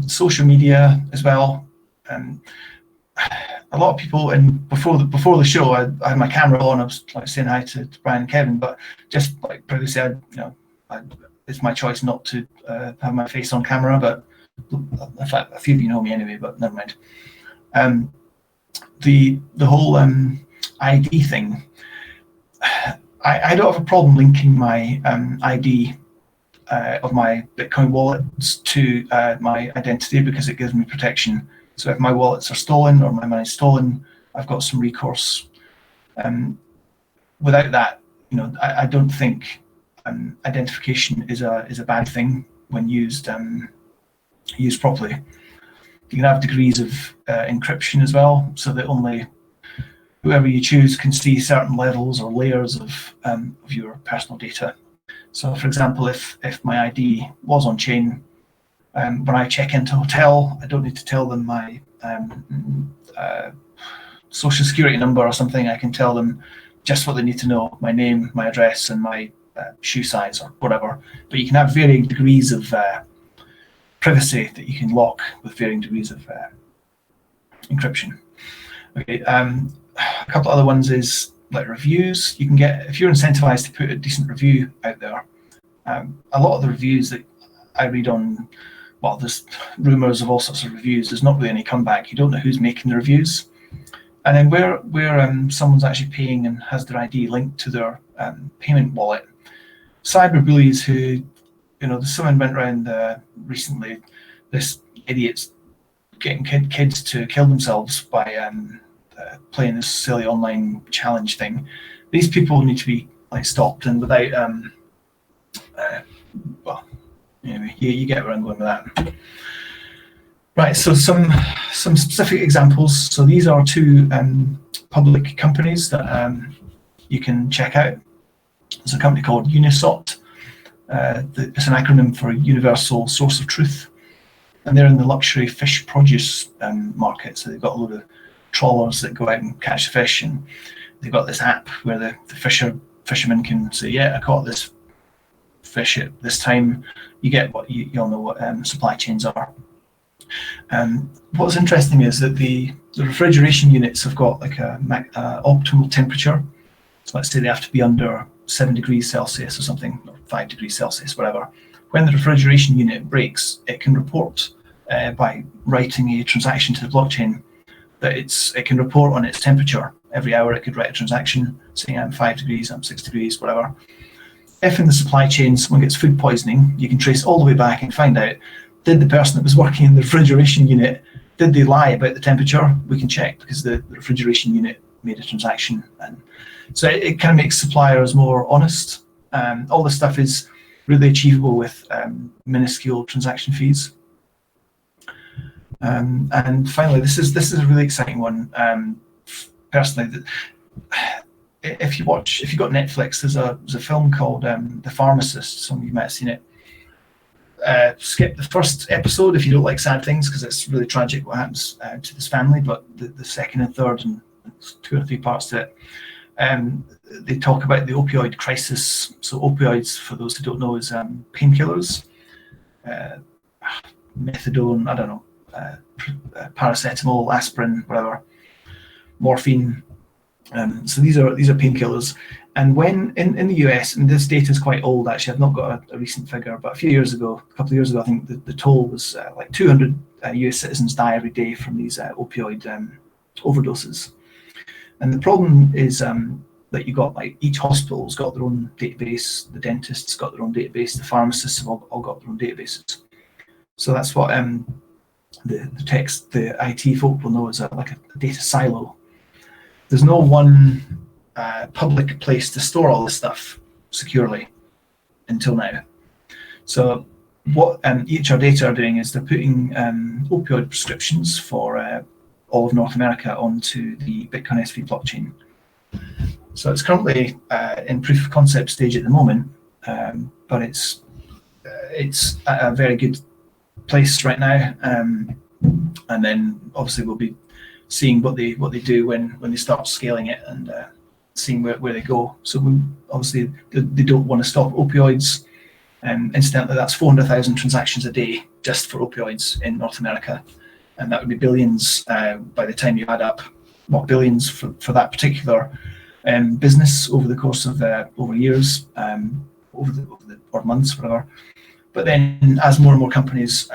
Social media as well. A lot of people, and before the show, I had my camera on. I was like saying hi to Brian and Kevin, but just like previously, it's my choice not to have my face on camera. But in fact, a few of you know me anyway. But never mind. The whole ID thing. I don't have a problem linking my ID of my Bitcoin wallets to my identity, because it gives me protection. So if my wallets are stolen or my money's stolen, I've got some recourse. Without that, I don't think identification is a bad thing when used properly. You can have degrees of encryption as well, so that only whoever you choose can see certain levels or layers of your personal data. So, for example, if my ID was on chain, when I check into a hotel, I don't need to tell them my social security number or something. I can tell them just what they need to know: my name, my address, and my shoe size or whatever. But you can have varying degrees of privacy that you can lock with varying degrees of encryption. Okay. A couple of other ones is like reviews. You can get, if you're incentivized to put a decent review out there. A lot of the reviews that I read on, well, there's rumors of all sorts of reviews. There's not really any comeback. You don't know who's making the reviews. And then where someone's actually paying and has their ID linked to their payment wallet, cyberbullies who, someone went around recently, this idiot's getting kids to kill themselves by playing this silly online challenge thing. These people need to be stopped, and without well, anyway, you get where I'm going with that. Right, so some specific examples. So these are two public companies that you can check out. There's a company called Unisot. It's an acronym for Universal Source of Truth. and they're in the luxury fish produce market. So they've got a load of trawlers that go out and catch fish, and they've got this app where the fishermen can say, yeah, I caught this fish at this time. You get what you all know what supply chains are. What's interesting is that the refrigeration units have got like a optimal temperature. So let's say they have to be under 7 degrees Celsius or something, or 5 degrees Celsius, whatever. When the refrigeration unit breaks, it can report by writing a transaction to the blockchain that it can report on its temperature. Every hour it could write a transaction saying I'm 5 degrees, I'm 6 degrees, whatever. If in the supply chain someone gets food poisoning, you can trace all the way back and find out, did the person that was working in the refrigeration unit, did they lie about the temperature? We can check because the refrigeration unit made a transaction. And so it kind of makes suppliers more honest. All this stuff is really achievable with minuscule transaction fees. And finally, this is a really exciting one. Personally, if you've got Netflix, there's a film called The Pharmacist. Some of you might have seen it. Skip the first episode if you don't like sad things, because it's really tragic what happens to this family. But the second and third and 2 or 3 parts to it, they talk about the opioid crisis. So opioids, for those who don't know, is painkillers, methadone, I don't know, paracetamol, aspirin, whatever, morphine. So these are painkillers. And when in the US, and this data is quite old actually, I've not got a recent figure, but a couple of years ago, I think the toll was like 200 US citizens die every day from these opioid overdoses. And the problem is that you got like each hospital's got their own database, the dentist's got their own database, the pharmacists have all got their own databases. So that's what the IT folk will know as like a data silo. There's no one public place to store all this stuff securely until now. So what EHR Data are doing is they're putting opioid prescriptions for all of North America onto the Bitcoin SV blockchain. So it's currently in proof of concept stage at the moment, but it's at a very good place right now. And then obviously we'll be seeing what they do when they start scaling it and seeing where they go. So obviously they don't want to stop opioids. Incidentally, that's 400,000 transactions a day just for opioids in North America, and that would be billions by the time you add up, what billions for that particular business over the course of over years, or months, whatever. But then as more and more companies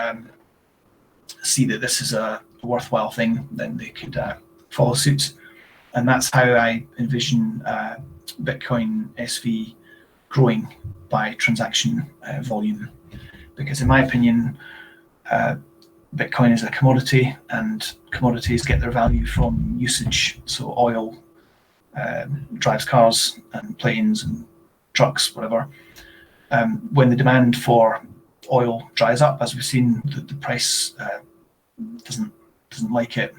see that this is a worthwhile thing, then they could follow suit. And that's how I envision Bitcoin SV growing by transaction volume. Because in my opinion, Bitcoin is a commodity, and commodities get their value from usage. So oil drives cars and planes and trucks, whatever. When the demand for oil dries up, as we've seen, the price doesn't like it.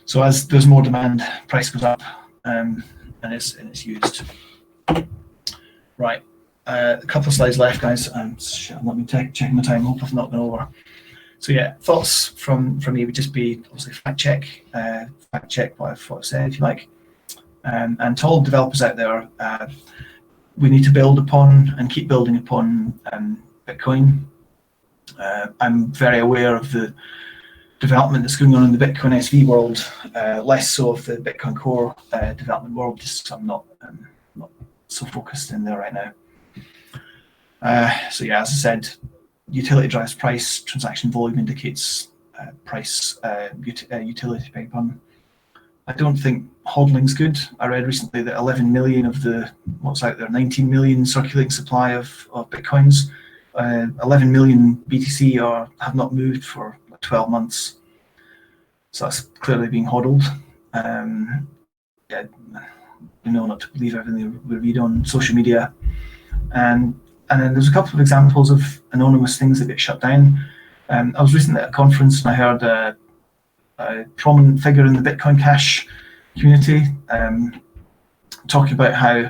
So as there's more demand, price goes up, and it's used. Right, a couple of slides left, guys. Let me check my time. Hope I've not been over. So yeah, thoughts from me would just be obviously fact check what I've said, if you like. And to all developers out there, we need to build upon and keep building upon Bitcoin. I'm very aware of the development that's going on in the Bitcoin SV world, less so of the Bitcoin Core development world, just because I'm not so focused in there right now. So yeah, as I said, utility drives price, transaction volume indicates price, utility, beg pardon. I don't think hodling's good. I read recently that 11 million of the, what's out there, 19 million circulating supply of Bitcoins, 11 million BTC have not moved for 12 months. So that's clearly being hodled. Yeah, we know not to believe everything we read on social media. And then there's a couple of examples of anonymous things that get shut down. I was recently at a conference and I heard a prominent figure in the Bitcoin Cash community talking about how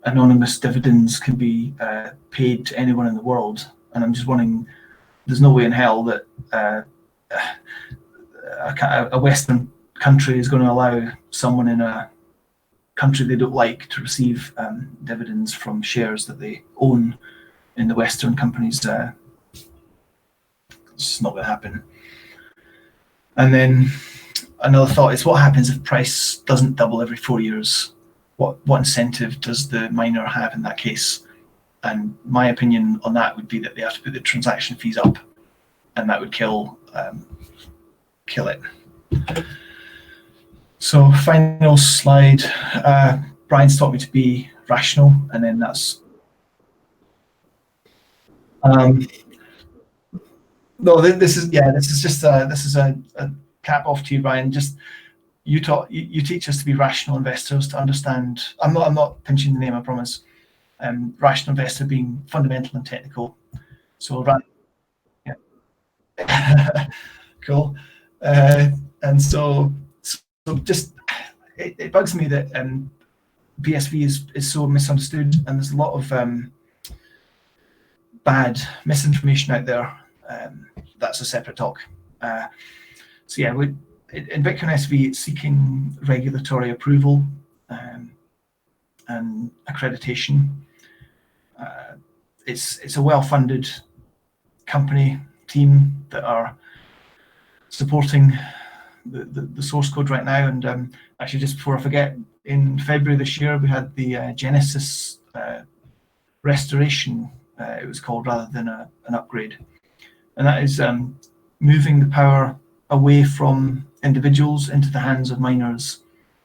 anonymous dividends can be paid to anyone in the world. And I'm just wondering, there's no way in hell that a Western country is going to allow someone in a country they don't like to receive dividends from shares that they own in the Western companies. It's just not going to happen. And then another thought is, what happens if price doesn't double every 4 years? What incentive does the miner have in that case? And my opinion on that would be that they have to put the transaction fees up, and that would kill it. So final slide. Brian's taught me to be rational, and then that's. No, this is just a cap off to you, Brian. Just you teach us to be rational investors, to understand. I'm not pinching the name, I promise. Rational investor being fundamental and technical. So yeah, cool. And so just it bugs me that BSV is so misunderstood, and there's a lot of bad misinformation out there. That's a separate talk. So yeah, in Bitcoin SV, it's seeking regulatory approval and accreditation. It's a well-funded company team that are supporting the source code right now. And actually, just before I forget, in February this year, we had the Genesis restoration, it was called, rather than an upgrade. And that is moving the power away from individuals into the hands of miners.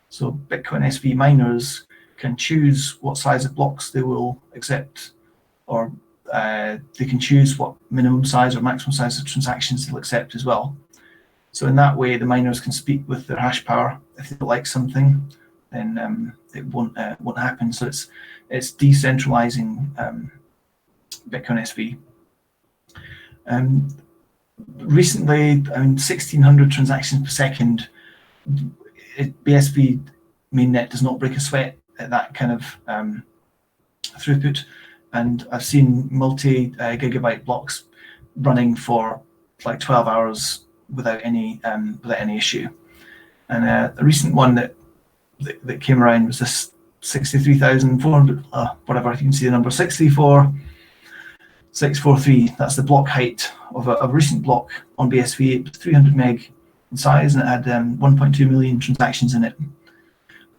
So Bitcoin SV miners can choose what size of blocks they will accept, or they can choose what minimum size or maximum size of transactions they'll accept as well. So in that way, the miners can speak with their hash power. If they don't like something, then it won't happen. So it's decentralizing Bitcoin SV. Recently, 1,600 transactions per second. BSV mainnet does not break a sweat at that kind of throughput, and I've seen multi-gigabyte blocks running for like 12 hours without any issue. And a recent one that came around was this 63,400, whatever, you can see the number 643. That's the block height of a recent block on BSV. It was 300 meg in size, and it had 1.2 million transactions in it.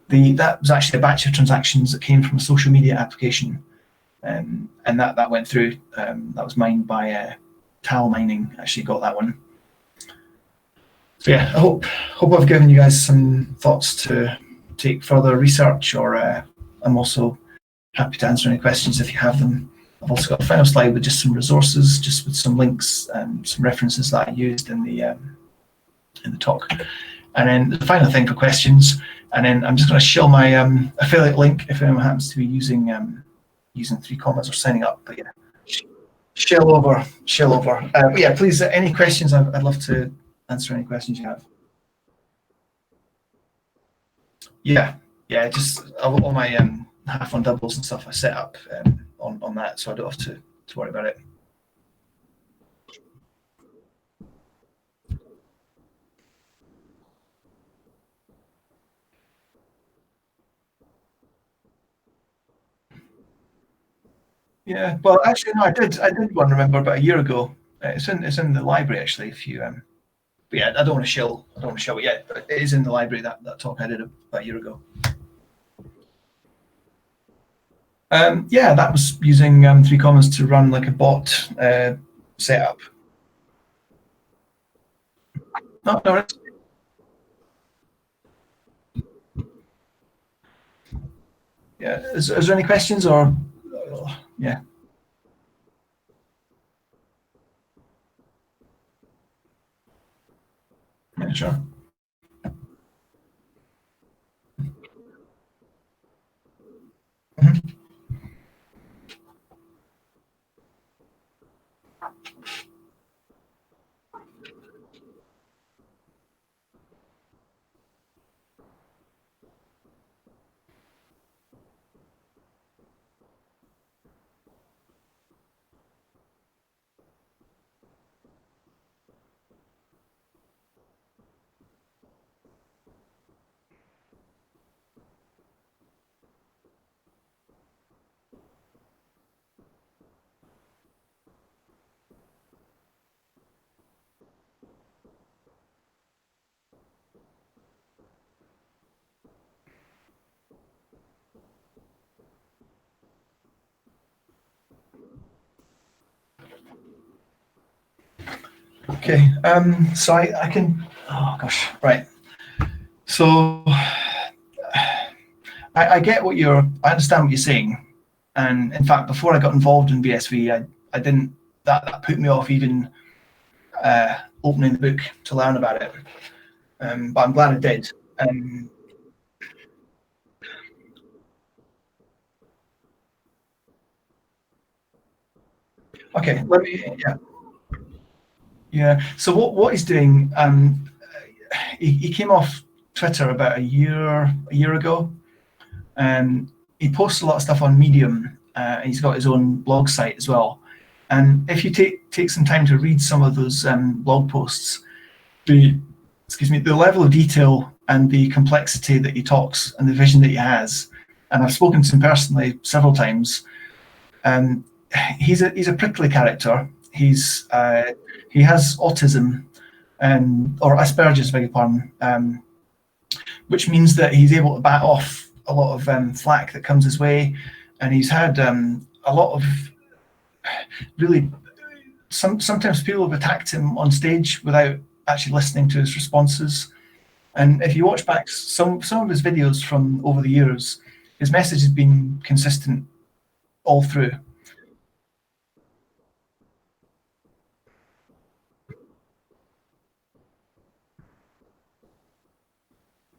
That was actually a batch of transactions that came from a social media application, and that went through. That was mined by Tal Mining. Actually got that one. So yeah, I hope I've given you guys some thoughts to take further research, or I'm also happy to answer any questions if you have them. I've also got a final slide with just some resources, just with some links and some references that I used in the talk. And then the final thing for questions, and then I'm just going to shell my affiliate link if anyone happens to be using 3 commas or signing up. But yeah, shell over. But yeah, please, any questions? I'd love to answer any questions you have. Yeah, just all my half on doubles and stuff I set up on that, so I don't have to worry about it. Yeah, well, actually, no, I did one, remember, about a year ago. It's in the library, actually. If you, but yeah, I don't want to show it yet, but it is in the library. That talk I did about a year ago. Yeah, that was using 3 commas to run like a bot setup. No, yeah. Is there any questions, or yeah? Yeah, sure. Mm-hmm. Okay. So I can. Oh gosh. Right. So I get what you're. I understand what you're saying, and in fact, before I got involved in BSV, I didn't. That put me off even opening the book to learn about it. But I'm glad I did. Um, okay. Let me. Yeah. Yeah. So what he's doing? He came off Twitter about a year ago, and he posts a lot of stuff on Medium. He's got his own blog site as well. And if you take some time to read some of those blog posts, the the level of detail and the complexity that he talks and the vision that he has, and I've spoken to him personally several times. Um, he's a prickly character. He has autism or Asperger's, beg your pardon, which means that he's able to bat off a lot of flack that comes his way, and he's had a lot of really. Sometimes people have attacked him on stage without actually listening to his responses. And if you watch back some of his videos from over the years, his message has been consistent all through.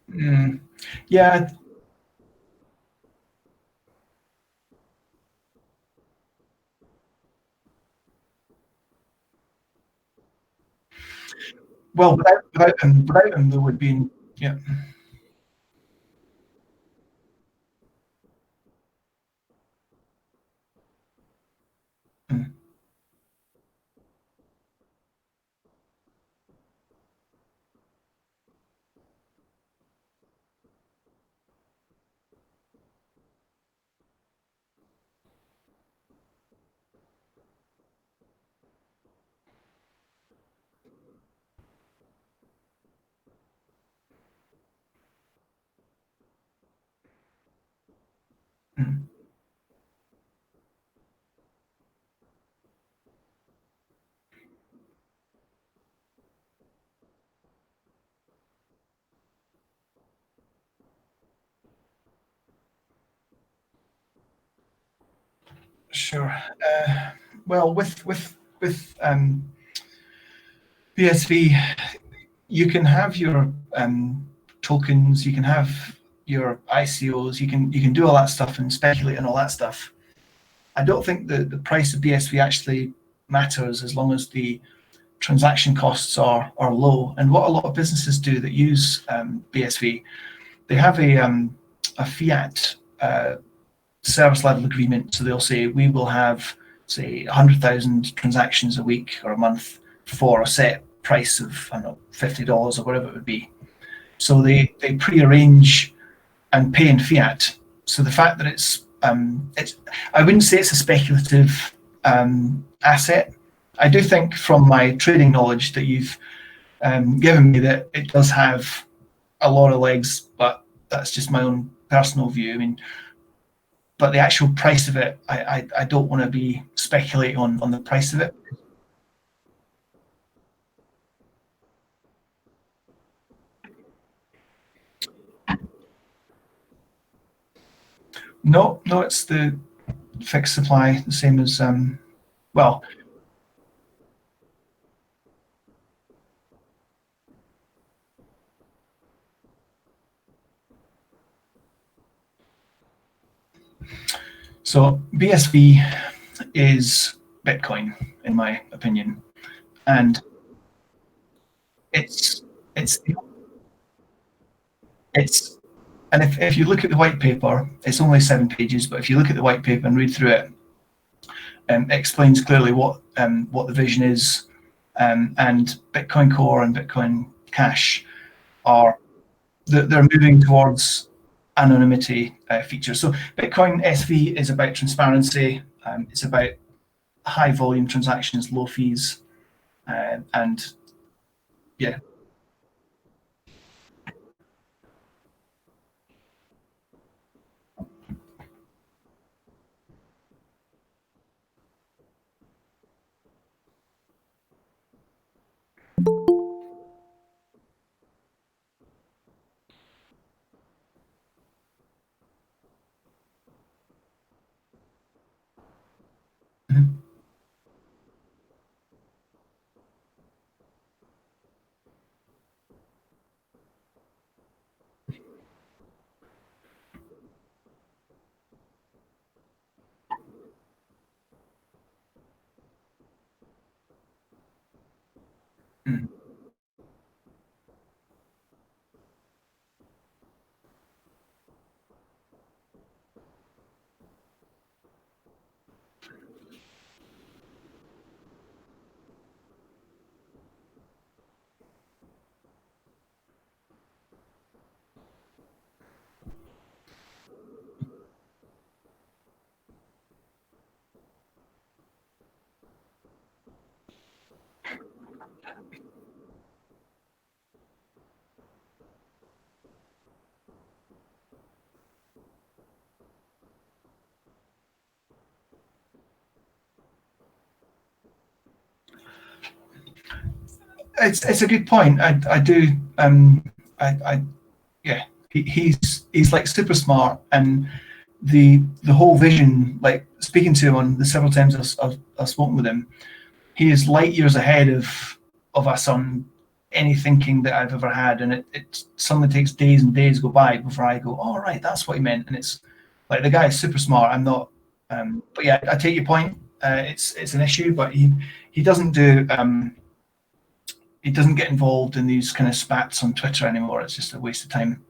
Mm, yeah, well, without him, there would be yeah. Mm, mm. Sure. Well, with BSV, you can have your tokens, you can have your ICOs, you can do all that stuff and speculate on all that stuff. I don't think the price of BSV actually matters as long as the transaction costs are low. And what a lot of businesses do that use BSV, they have a fiat service level agreement. So they'll say we will have say 100,000 transactions a week or a month for a set price of I don't know $50 or whatever it would be. So they prearrange and pay in fiat. So the fact that it's I wouldn't say it's a speculative asset. I do think from my trading knowledge that you've given me that it does have a lot of legs, but that's just my own personal view. I mean, but the actual price of it, I don't want to be speculating on the price of it. No, no, it's the fixed supply, the same as well. So BSV is Bitcoin, in my opinion, and it's it's it's and if you look at the white paper, it's only 7 pages, but if you look at the white paper and read through it, it explains clearly what the vision is, and Bitcoin Core and Bitcoin Cash are they're moving towards anonymity features. So Bitcoin SV is about transparency. It's about high volume transactions, low fees, and yeah, Mm. It's a good point. I do. I yeah. He's like super smart, and the whole vision. Like speaking to him on the several times I've spoken with him, he is light years ahead of us on any thinking that I've ever had, and it suddenly takes days and days go by before I go, oh right, that's what he meant. And it's like the guy is super smart. I'm not, but yeah, I take your point. It's an issue, but he doesn't do he doesn't get involved in these kind of spats on Twitter anymore. It's just a waste of time.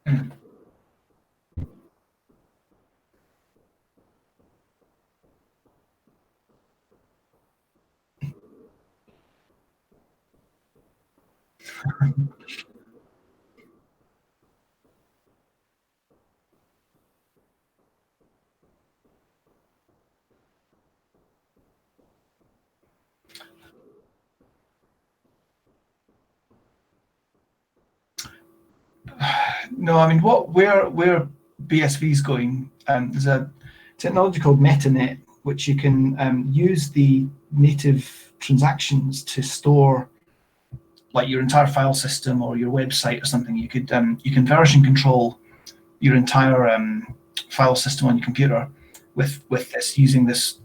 Mm. No, I mean where BSV is going. There's a technology called MetaNet, which you can use the native transactions to store like your entire file system or your website or something. You can version control your entire file system on your computer with this using this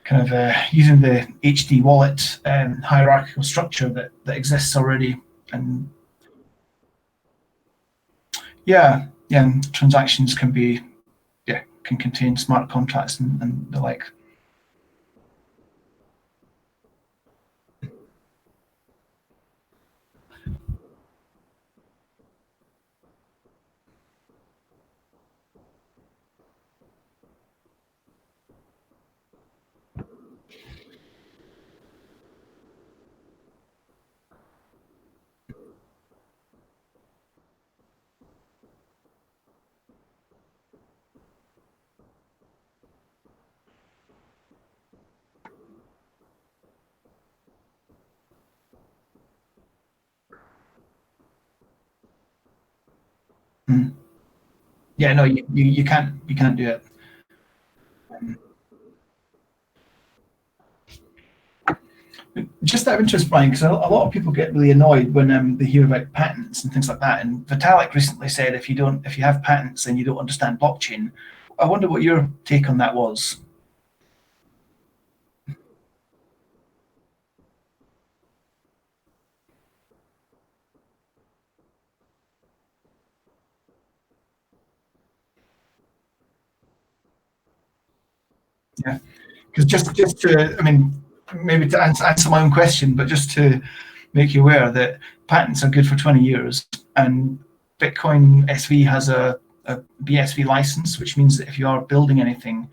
kind of using the HD wallet hierarchical structure that exists already. And yeah, and transactions can be can contain smart contracts and the like. Mm. Yeah, no, you can't do it. Just out of interest, Brian, because a lot of people get really annoyed when they hear about patents and things like that. And Vitalik recently said, if you have patents, then you don't understand blockchain. I wonder what your take on that was. Yeah, because just to, I mean, maybe to answer my own question, but just to make you aware that patents are good for 20 years, and Bitcoin SV has a BSV license, which means that if you are building anything,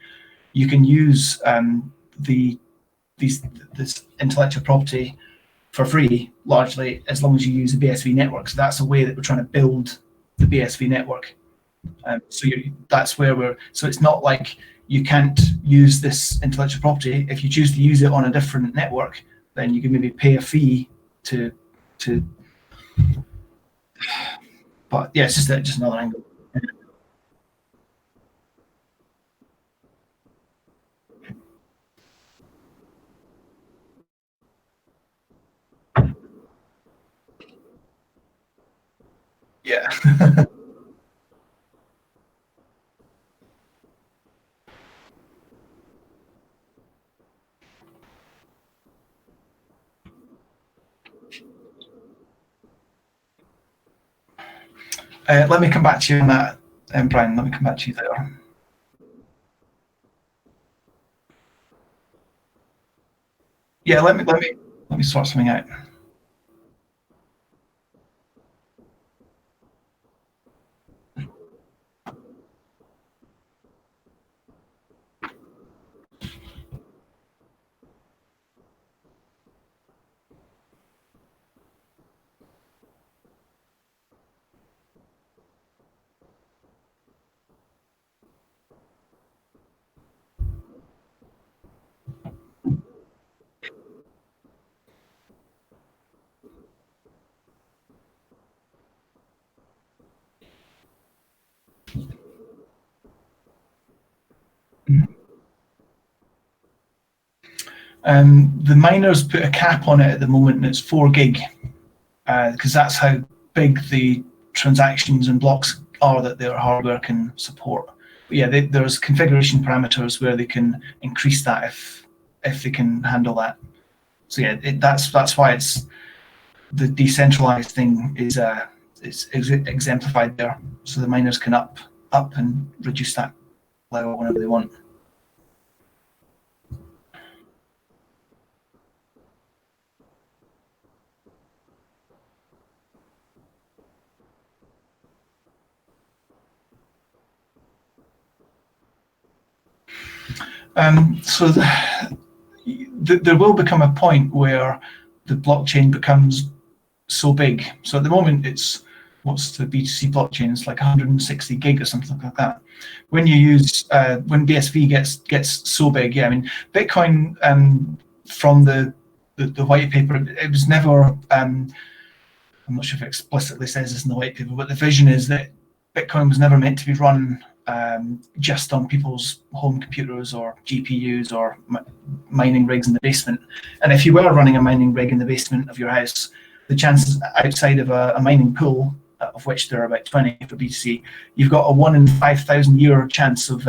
you can use the these this intellectual property for free, largely, as long as you use the BSV network. So that's a way that we're trying to build the BSV network. That's where we're. So it's not like you can't use this intellectual property. If you choose to use it on a different network, then you can maybe pay a fee to to. But yeah, it's just another angle. Yeah. Let me come back to you on that, Brian. Let me come back to you there. Yeah, let me sort something out. The miners put a cap on it at the moment, and it's 4 gig, because that's how big the transactions and blocks are that their hardware can support. But yeah, there's configuration parameters where they can increase that if they can handle that. So yeah, that's why it's the decentralized thing is exemplified there, so the miners can up and reduce that level whenever they want. So there will become a point where the blockchain becomes so big. So at the moment, it's what's the BTC blockchain? It's like 160 gig or something like that. When you use when BSV gets so big, yeah, I mean Bitcoin from the white paper, it was never. I'm not sure if it explicitly says this in the white paper, but the vision is that Bitcoin was never meant to be run just on people's home computers or GPUs or mining rigs in the basement. And if you were running a mining rig in the basement of your house, the chances outside of a mining pool, of which there are about 20 for BTC, you've got a 1 in 5,000 year chance of,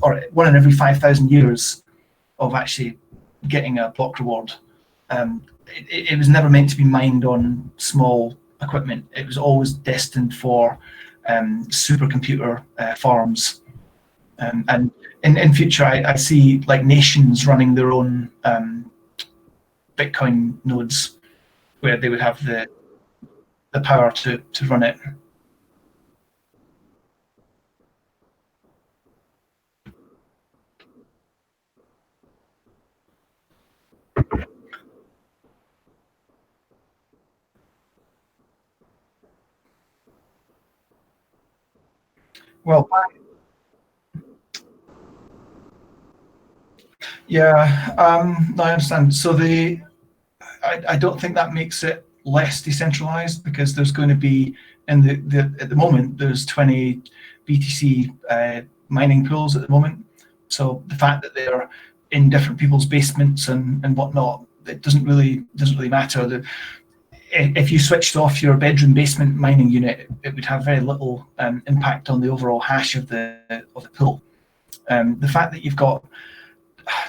or 1 in every 5,000 years of actually getting a block reward. It was never meant to be mined on small equipment. It was always destined for supercomputer farms. And in future, I see like nations running their own Bitcoin nodes where they would have the power to run it. Well, yeah, no, I understand. So I don't think that makes it less decentralized, because there's going to be in at the moment there's 20 BTC mining pools at the moment. So the fact that they're in different people's basements and whatnot, it doesn't really matter. If you switched off your bedroom basement mining unit, it would have very little impact on the overall hash of the pool. The fact that you've got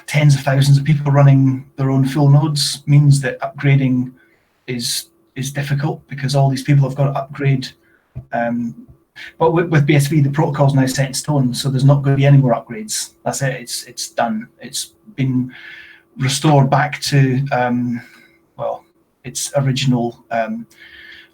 tens of thousands of people running their own full nodes means that upgrading is difficult, because all these people have got to upgrade. But with BSV, the protocol is now set in stone, so there's not going to be any more upgrades. That's it. It's done. It's been restored back to well, its original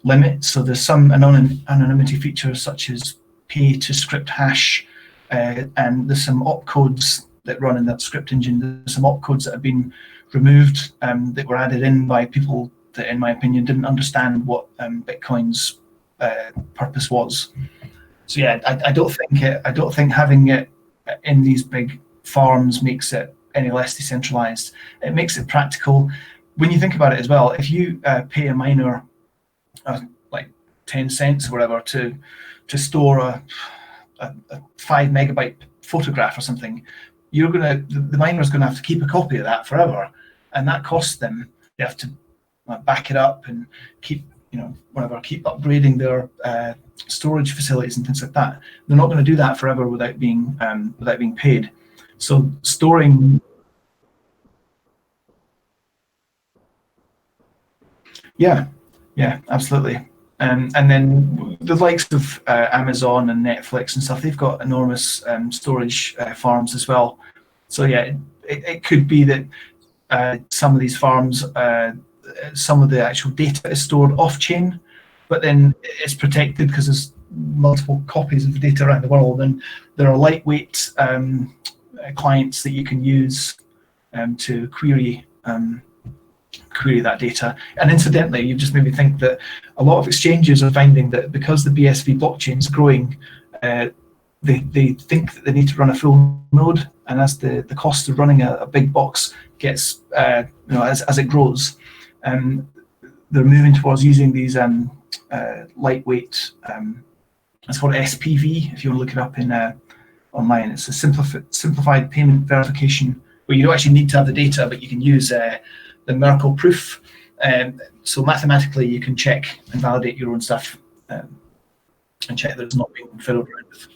limit. So there's some anonymity features such as pay to script hash, and there's some opcodes that run in that script engine. There's some opcodes that have been removed that were added in by people that, in my opinion, didn't understand what Bitcoin's purpose was. So yeah, I don't think having it in these big farms makes it any less decentralized. It makes it practical. When you think about it as well, if you pay a miner like 10 cents or whatever to store a 5 megabyte photograph or something, the miner's gonna have to keep a copy of that forever, and that costs them. They have to back it up and keep whenever keep upgrading their storage facilities and things like that. They're not going to do that forever without being paid. So storing, yeah, absolutely. And then the likes of Amazon and Netflix and stuff, they've got enormous storage farms as well. So yeah, it could be that some of these farms, some of the actual data is stored off-chain, but then it's protected because there's multiple copies of the data around the world, and there are lightweight clients that you can use to query that data. And incidentally, you've just made me think that a lot of exchanges are finding that because the BSV blockchain is growing, they think that they need to run a full node, and as the cost of running a big box gets, as it grows, they're moving towards using these lightweight, it's called SPV, if you want to look it up in online. It's a simplified payment verification, where you don't actually need to have the data, but you can use the Merkle proof. So mathematically, you can check and validate your own stuff and check that it's not being fiddled around with.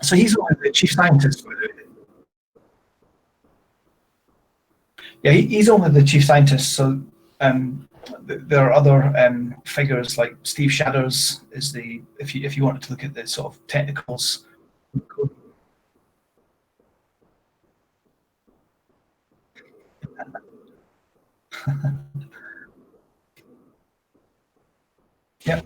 So he's one of the chief scientists. Yeah, he's one of the chief scientists. So there are other figures like Steve Shadders is the, if you wanted to look at the sort of technicals. Yeah.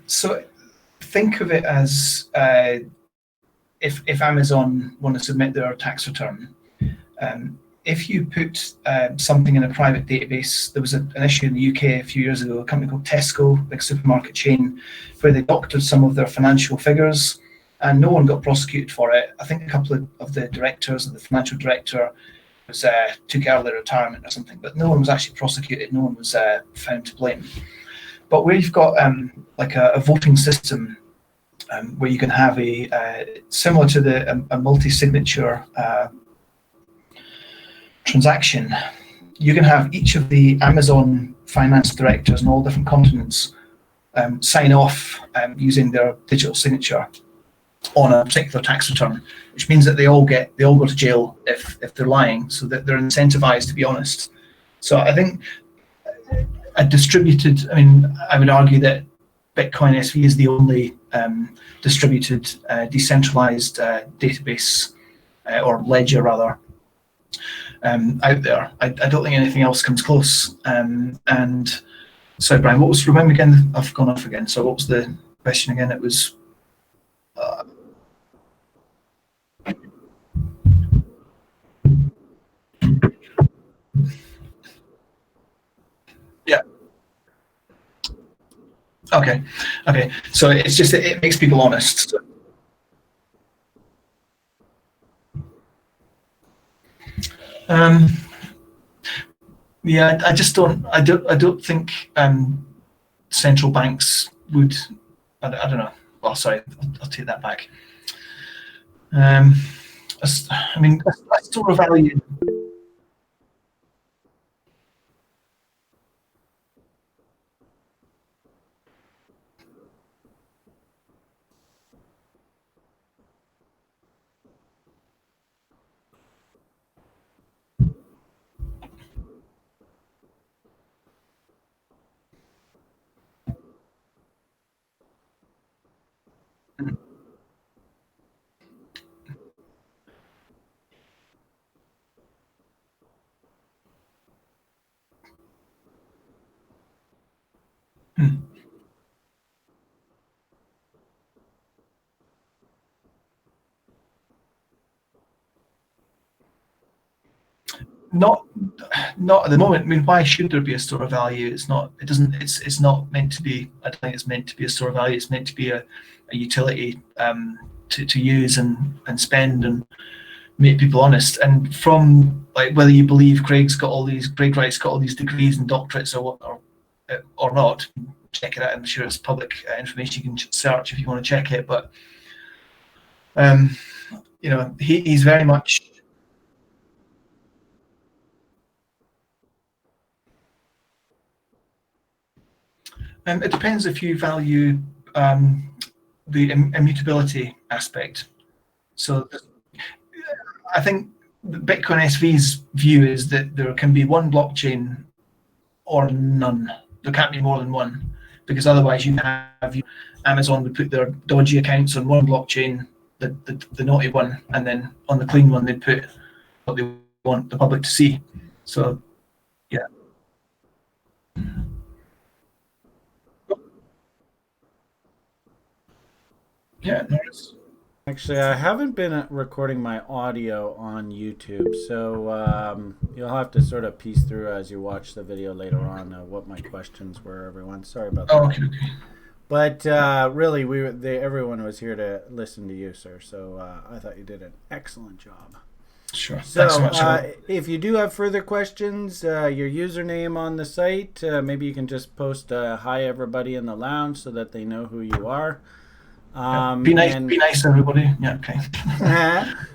So think of it as if Amazon want to submit their tax return, if you put something in a private database, there was an issue in the UK a few years ago, a company called Tesco, big supermarket chain, where they doctored some of their financial figures and no one got prosecuted for it. I think a couple of the directors and the financial director was took early retirement or something, but no one was actually prosecuted, no one was found to blame. But where you've got like a voting system where you can have a similar to a multi-signature transaction, you can have each of the Amazon finance directors in all different continents sign off using their digital signature on a particular tax return, which means that they all go to jail if they're lying, so that they're incentivized to be honest. So I think a distributed, I would argue that Bitcoin SV is the only distributed, decentralized database or ledger rather out there. I don't think anything else comes close. And so, Brian, remind me again? I've gone off again. So what was the question again? It was. Yeah. Okay. So it's just that it makes people honest. Um, yeah, I just don't. I don't think central banks would. I don't know. Well, sorry, I'll take that back. I mean, a store of value. Not, not at the moment. I mean, why should there be a store of value? It's not. It doesn't. It's not meant to be. I don't think it's meant to be a store of value. It's meant to be a utility to use and spend and make people honest. And from like whether you believe Craig Wright's got all these degrees and doctorates or not, check it out. I'm sure it's public information. You can search if you want to check it. But he's very much. It depends if you value the immutability aspect. So I think Bitcoin SV's view is that there can be one blockchain or none. There can't be more than one, because otherwise you have Amazon would put their dodgy accounts on one blockchain, the naughty one, and then on the clean one they'd put what they want the public to see. So yeah. Yeah, no worries. Actually, I haven't been recording my audio on YouTube, so you'll have to sort of piece through as you watch the video later on what my questions were, everyone. Sorry about that. Oh, okay. But really, everyone was here to listen to you, sir, so I thought you did an excellent job. Sure. So, Thanks so much. if you do have further questions, your username on the site, maybe you can just post hi everybody in the lounge so that they know who you are. Be nice, everybody. Yeah, okay.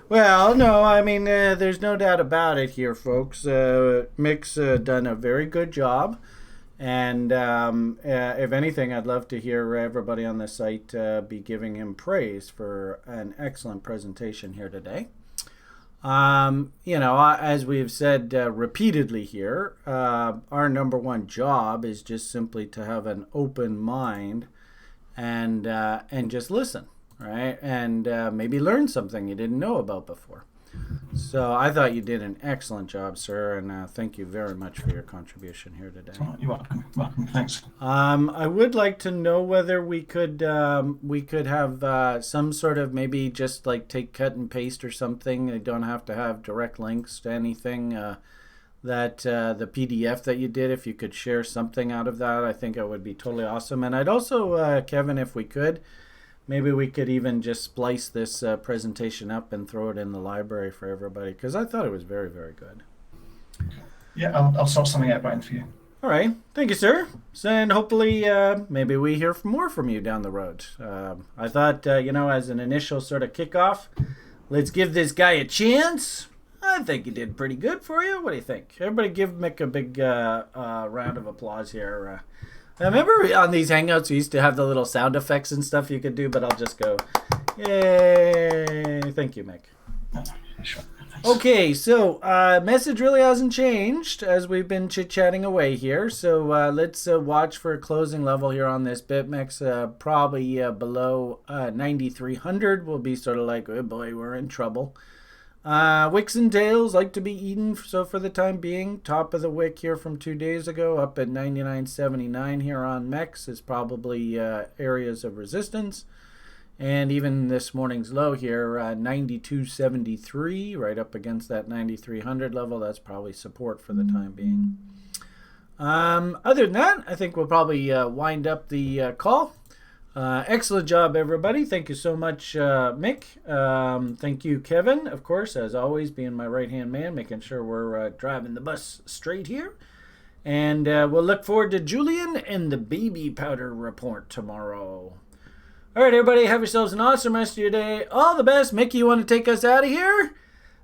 Well, no, I mean, there's no doubt about it here, folks. Mick's done a very good job. And if anything, I'd love to hear everybody on the site be giving him praise for an excellent presentation here today. As we've said repeatedly here, our number one job is just simply to have an open mind and just listen, right? And maybe learn something you didn't know about before. So I thought you did an excellent job, sir, and thank you very much for your contribution here today. You're welcome. Welcome. Thanks. I would like to know whether we could have some sort of maybe just like take cut and paste or something. You don't have to have direct links to anything. That the PDF that you did, if you could share something out of that, I think it would be totally awesome. And I'd also, Kevin, if we could, maybe we could even just splice this presentation up and throw it in the library for everybody, because I thought it was very, very good. Yeah, I'll sort something out, Brian, for you. All right. Thank you, sir. And hopefully maybe we hear more from you down the road. I thought, as an initial sort of kickoff, let's give this guy a chance. I think he did pretty good for you. What do you think? Everybody give Mick a big round of applause here. I remember on these Hangouts we used to have the little sound effects and stuff you could do, but I'll just go, yay. Thank you, Mick. Sure. Okay, so message really hasn't changed as we've been chit-chatting away here. So let's watch for a closing level here on this BitMEX. Probably below 9,300. We'll be sort of like, oh boy, we're in trouble. Wicks and tails like to be eaten, so for the time being, top of the wick here from 2 days ago, up at 99.79 here on MEX is probably areas of resistance. And even this morning's low here, 92.73, right up against that 9,300 level. That's probably support for the time being. Other than that, I think we'll probably wind up the call. Excellent job, everybody. Thank you so much, Mick. Thank you, Kevin, of course, as always, being my right-hand man, making sure we're driving the bus straight here. And we'll look forward to Julian and the baby powder report tomorrow. All right, everybody, have yourselves an awesome rest of your day. All the best. Mickey, you want to take us out of here?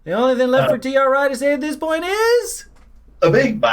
The only thing left for TRI to say at this point is... a big bye.